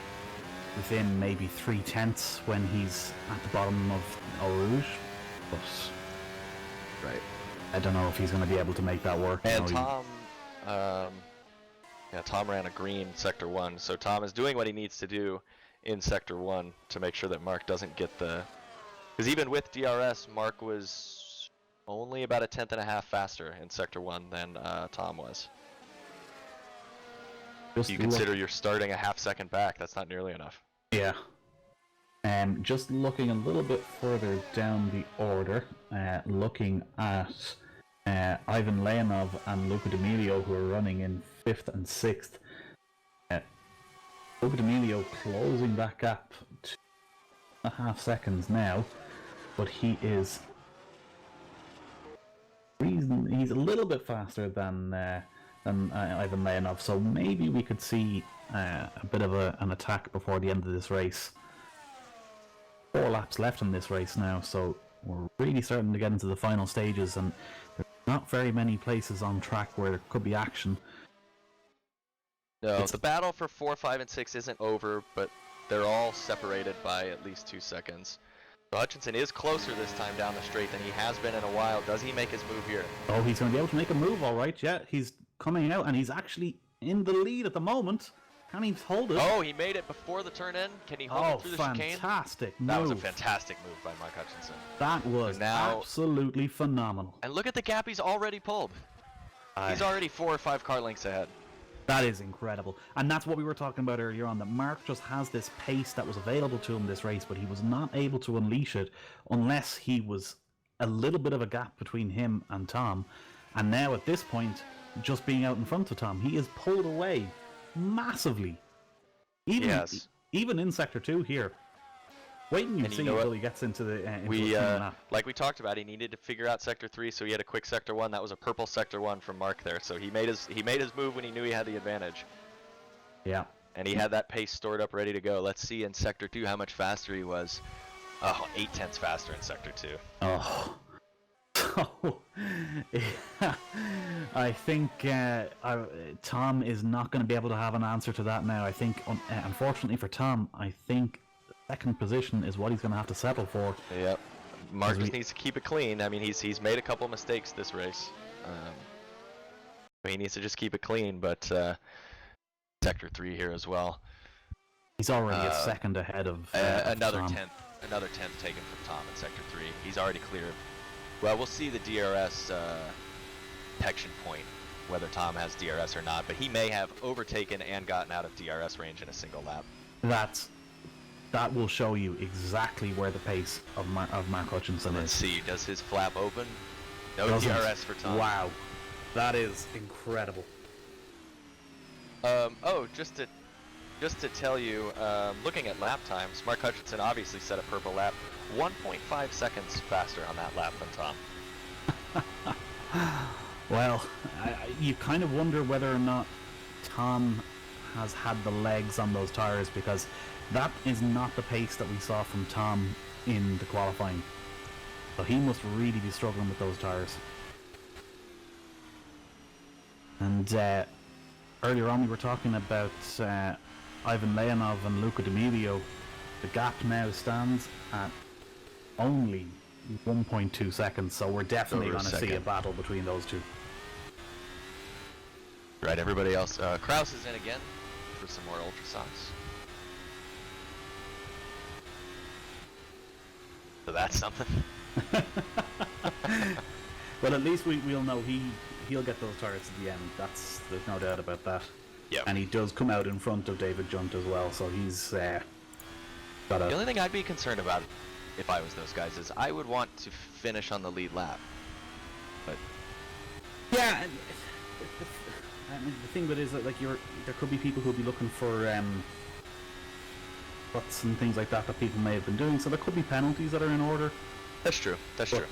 within maybe 3/10 when he's at the bottom of Eau Rouge, but right. I don't know if he's going to be able to make that work. And Tom ran a green Sector 1, so Tom is doing what he needs to do in Sector 1 to make sure that Mark doesn't get the... Because even with DRS, Mark was only about a 1/10.5 faster in Sector 1 than Tom was. You consider you're starting a half second back. That's not nearly enough. Yeah. Just looking a little bit further down the order, looking at Ivan Leonov and Luca D'Amelio, who are running in 5th and 6th. Luca D'Amelio closing that gap 2.5 seconds now, but he is he's a little bit faster than Ivan Leonov, so maybe we could see a bit of an attack before the end of this race. 4 laps left in this race now, so we're really starting to get into the final stages, and there's not very many places on track where there could be action. No, the battle for 4, 5, and 6 isn't over, but they're all separated by at least 2 seconds. So Hutchinson is closer this time down the straight than he has been in a while. Does he make his move here? Oh, he's going to be able to make a move, all right. Yeah, he's coming out, and he's actually in the lead at the moment. Can he hold it? Oh, he made it before the turn in. Can he hold it through the chicane? Fantastic move. That was a fantastic move by Mark Hutchinson. That was absolutely phenomenal. And look at the gap he's already pulled. He's already 4 or 5 car lengths ahead. That is incredible. And that's what we were talking about earlier on, that Mark just has this pace that was available to him this race, but he was not able to unleash it unless he was a little bit of a gap between him and Tom. And now at this point, just being out in front of Tom, he is pulled away massively. Even in Sector 2 here. Wait and see until he gets into the like we talked about, he needed to figure out Sector 3, so he had a quick Sector 1. That was a purple Sector 1 from Mark there. So he made his move when he knew he had the advantage. Yeah. And he had that pace stored up ready to go. Let's see in Sector 2 how much faster he was. Oh, 8/10 faster in Sector 2. Oh. So, I think Tom is not going to be able to have an answer to that now. I think, unfortunately for Tom, I think second position is what he's going to have to settle for. Yep. Mark just needs to keep it clean. I mean, he's made a couple mistakes this race. He needs to just keep it clean, but Sector 3 here as well. He's already a second ahead of another Tom. 10th taken from Tom in Sector 3. He's already clear. Well, we'll see the DRS detection point, whether Tom has DRS or not, but he may have overtaken and gotten out of DRS range in a single lap. That will show you exactly where the pace of Mark Hutchinson is. Let's see, does his flap open? No DRS for Tom. Wow, that is incredible. Just to tell you, looking at lap times, Mark Hutchinson obviously set a purple lap, 1.5 seconds faster on that lap than Tom. Well, you kind of wonder whether or not Tom has had the legs on those tires, because that is not the pace that we saw from Tom in the qualifying. So he must really be struggling with those tires. And earlier on we were talking about Ivan Leonov and Luca D'Amelio. The gap now stands at only 1.2 seconds, so we're definitely going to see a battle between those two. Right, everybody else. Kraus is in again for some more ultrasonics. So that's something. Well, at least we'll know he'll get those tires at the end. There's no doubt about that. Yeah. And he does come out in front of David Junt as well, so he's got a... The only thing I'd be concerned about if I was those guys is I would want to finish on the lead lap. But yeah, and the thing that is that there could be people who'll be looking for ruts and things like that people may have been doing, so there could be penalties that are in order. That's true. That's true.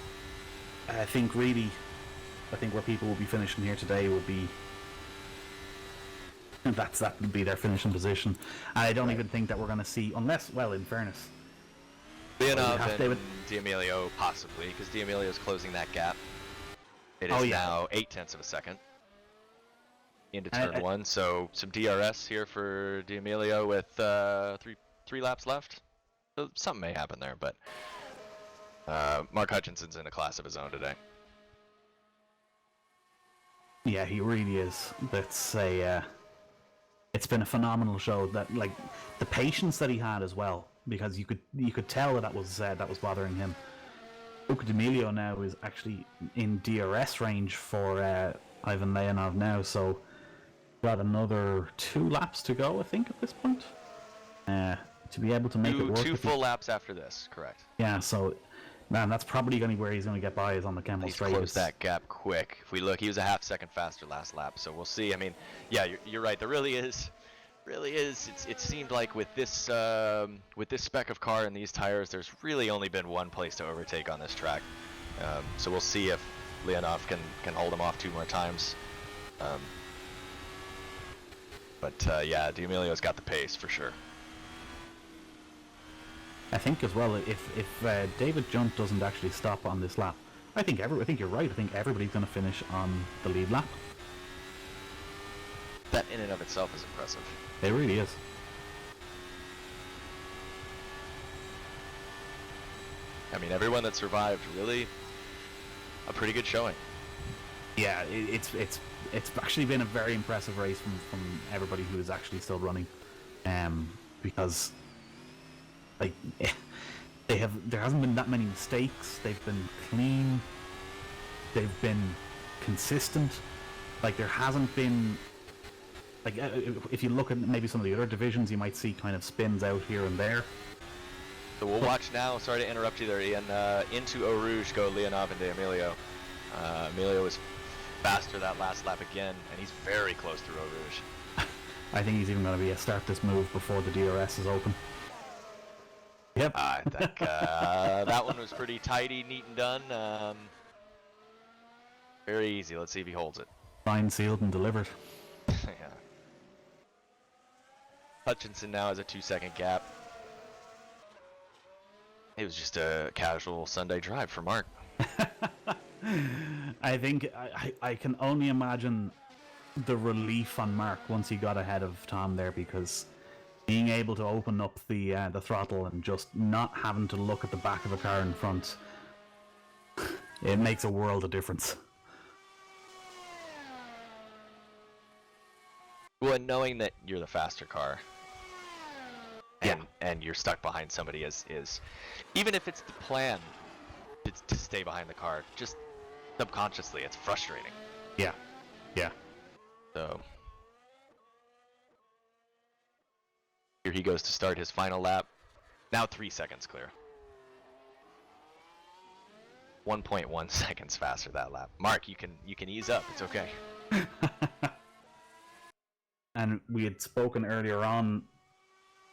I think where people will be finishing here today will be that would be their finishing position. And I don't even think that we're going to see, unless, well, in fairness, Leonov and D'Amelio possibly, because D'Amelio is closing that gap. It is now 0.8 of a second into turn 1, so some DRS here for D'Amelio with three laps left. So something may happen there, but Mark Hutchinson's in a class of his own today. Yeah, he really is. It's been a phenomenal show. That, like, the patience that he had as well, because you could tell that was bothering him. Luca D'Amelio now is actually in DRS range for Ivan Leonov now, so got another 2 laps to go, I think, at this point. To be able to make it work. 2 full laps after this, correct. Yeah, so, man, that's probably going to be where he's going to get by, is on the Kemmel straight. He's closed that gap quick. If we look, he was a half second faster last lap, so we'll see. I mean, yeah, you're right. There really is. It seemed like with this spec of car and these tires, there's really only been one place to overtake on this track. So we'll see if Leonov can hold him off 2 more times. But yeah, D'Amelio's got the pace for sure. I think as well, if David Junt doesn't actually stop on this lap, I think you're right. I think everybody's going to finish on the lead lap. That in and of itself is impressive. It really is. I mean, everyone that survived, really a pretty good showing. Yeah, it's actually been a very impressive race from everybody who is actually still running, because like there hasn't been that many mistakes. They've been clean. They've been consistent. Like there hasn't been. Like, if you look at maybe some of the other divisions, you might see kind of spins out here and there. So we'll watch now. Sorry to interrupt you there, Ian. Into Eau Rouge go Leonov and D'Amelio. Emilio was faster that last lap again, and he's very close to Eau Rouge. I think he's even going to be a start this move before the DRS is open. Yep. I think that one was pretty tidy, neat and done. Very easy. Let's see if he holds it. Signed, sealed, and delivered. Yeah. Hutchinson now has a 2-second gap. It was just a casual Sunday drive for Mark. I think I can only imagine the relief on Mark once he got ahead of Tom there, because being able to open up the throttle and just not having to look at the back of a car in front, it makes a world of difference. Well, and knowing that you're the faster car, and you're stuck behind somebody is even if it's the plan to stay behind the car, just subconsciously it's frustrating. Yeah. So here he goes to start his final lap. Now 3 seconds clear. 1.1 seconds faster that lap. Mark, you can ease up. It's okay. And we had spoken earlier on,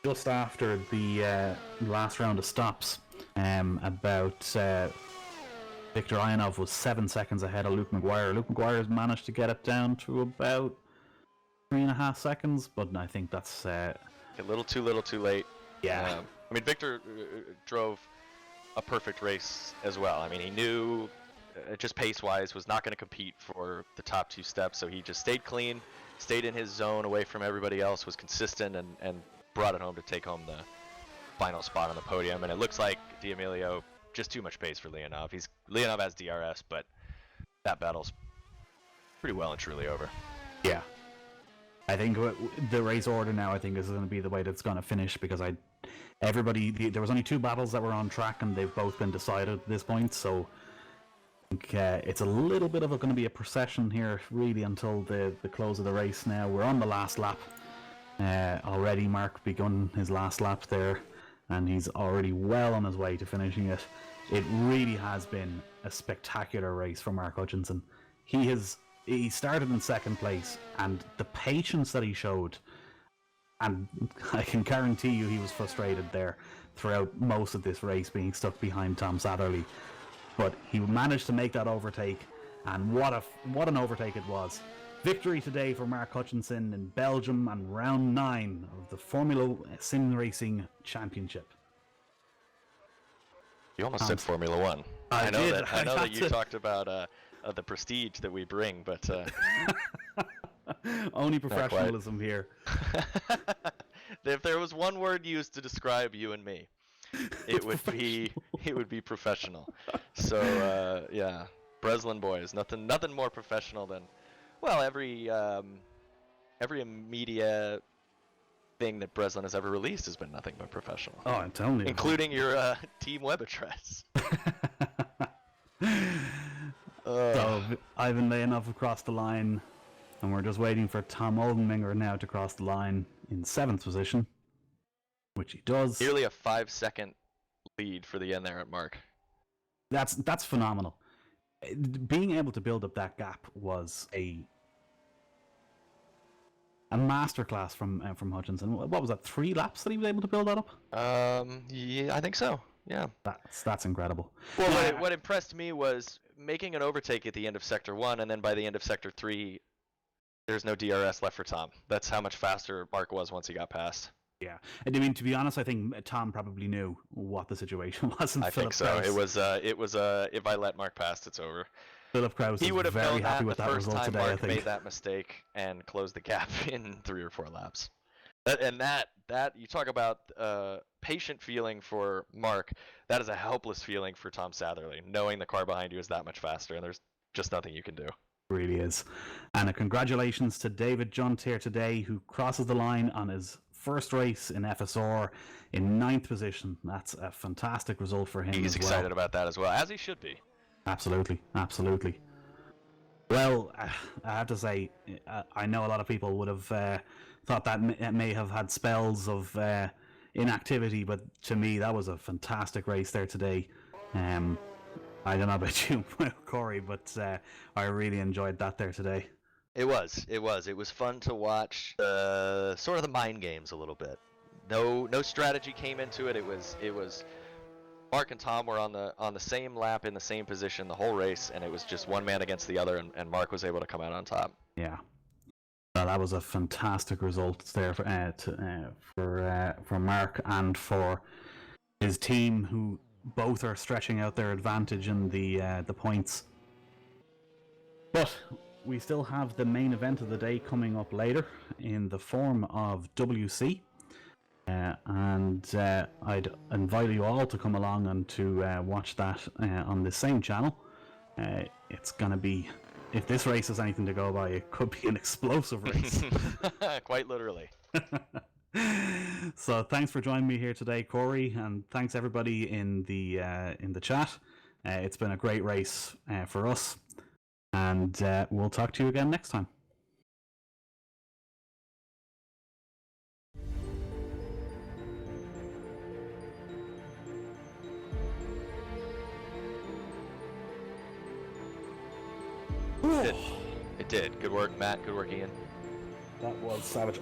just after the last round of stops, about Victor Ionov was 7 seconds ahead of Luke McGuire. Luke McGuire has managed to get it down to about 3.5 seconds, but I think that's a little too late. Yeah. I mean, Victor drove a perfect race as well. I mean, he knew just pace-wise was not going to compete for the top 2 steps, so he just stayed clean, stayed in his zone away from everybody else, was consistent, and brought it home to take home the final spot on the podium. And it looks like D'Amelio, just too much pace for Leonov. Leonov has DRS, but that battle's pretty well and truly over. Yeah. I think the race order now, I think, is going to be the way that it's going to finish, because there was only 2 battles that were on track, and they've both been decided at this point, so I think it's a little bit of going to be a procession here, really, until the close of the race now. We're on the last lap. Already Mark begun his last lap there, and he's already well on his way to finishing it. It really has been a spectacular race for Mark Hutchinson. He started in 2nd place, and the patience that he showed, and I can guarantee you he was frustrated there throughout most of this race, being stuck behind Tom Satterley. But he managed to make that overtake, and what an overtake it was. Victory today for Mark Hutchinson in Belgium and round 9 of the Formula SimRacing Championship. You almost said Formula 1. I know that you talked about the prestige that we bring, but only professionalism here. If there was one word used to describe you and me, it would be professional. So yeah, Breslin boys, nothing more professional than, well, every media thing that Breslin has ever released has been nothing but professional. Oh, I'm telling you, including your team web address. So Ivan Leonov across the line, And we're just waiting for Tom Oldenminger now to cross the line in 7th position, which he does. Nearly a 5-second lead for the end there at Mark. That's phenomenal. Being able to build up that gap was a masterclass from Hutchinson. What was that? 3 laps that he was able to build that up? Yeah, I think so. Yeah. That's incredible. Well, what impressed me was making an overtake at the end of Sector 1, and then by the end of Sector 3, there's no DRS left for Tom. That's how much faster Mark was once he got past. Yeah, I mean, to be honest, I think Tom probably knew what the situation was. I think so. It was if I let Mark past, it's over. Philip Krause he would have very known happy with the that first result time today. Mark I think made that mistake and closed the gap in 3 or 4 laps. That you talk about patient feeling for Mark. That is a helpless feeling for Tom Satherley, knowing the car behind you is that much faster, and there's just nothing you can do. Really is. And a congratulations to David Junt here today, who crosses the line on his first race in FSR in 9th position. That's a fantastic result for him. He's excited about that as well, as he should be. Absolutely. Well, I have to say, I know a lot of people would have thought that may have had spells of inactivity, but to me that was a fantastic race there today. I don't know about you, Cory, but I really enjoyed that there today. It was fun to watch sort of the mind games a little bit. No strategy came into it. It was Mark and Tom were on the same lap in the same position the whole race, and it was just one man against the other, and Mark was able to come out on top. Yeah. Well, that was a fantastic result there for Mark and for his team, who both are stretching out their advantage in the points. But we still have the main event of the day coming up later in the form of WC. And I'd invite you all to come along and to watch that on the same channel. It's going to be, if this race is anything to go by, it could be an explosive race. Quite literally. So thanks for joining me here today, Cory, and thanks everybody in the chat. It's been a great race for us, and we'll talk to you again next time. It did. Good work, Matt. Good work, Ian. That was savage.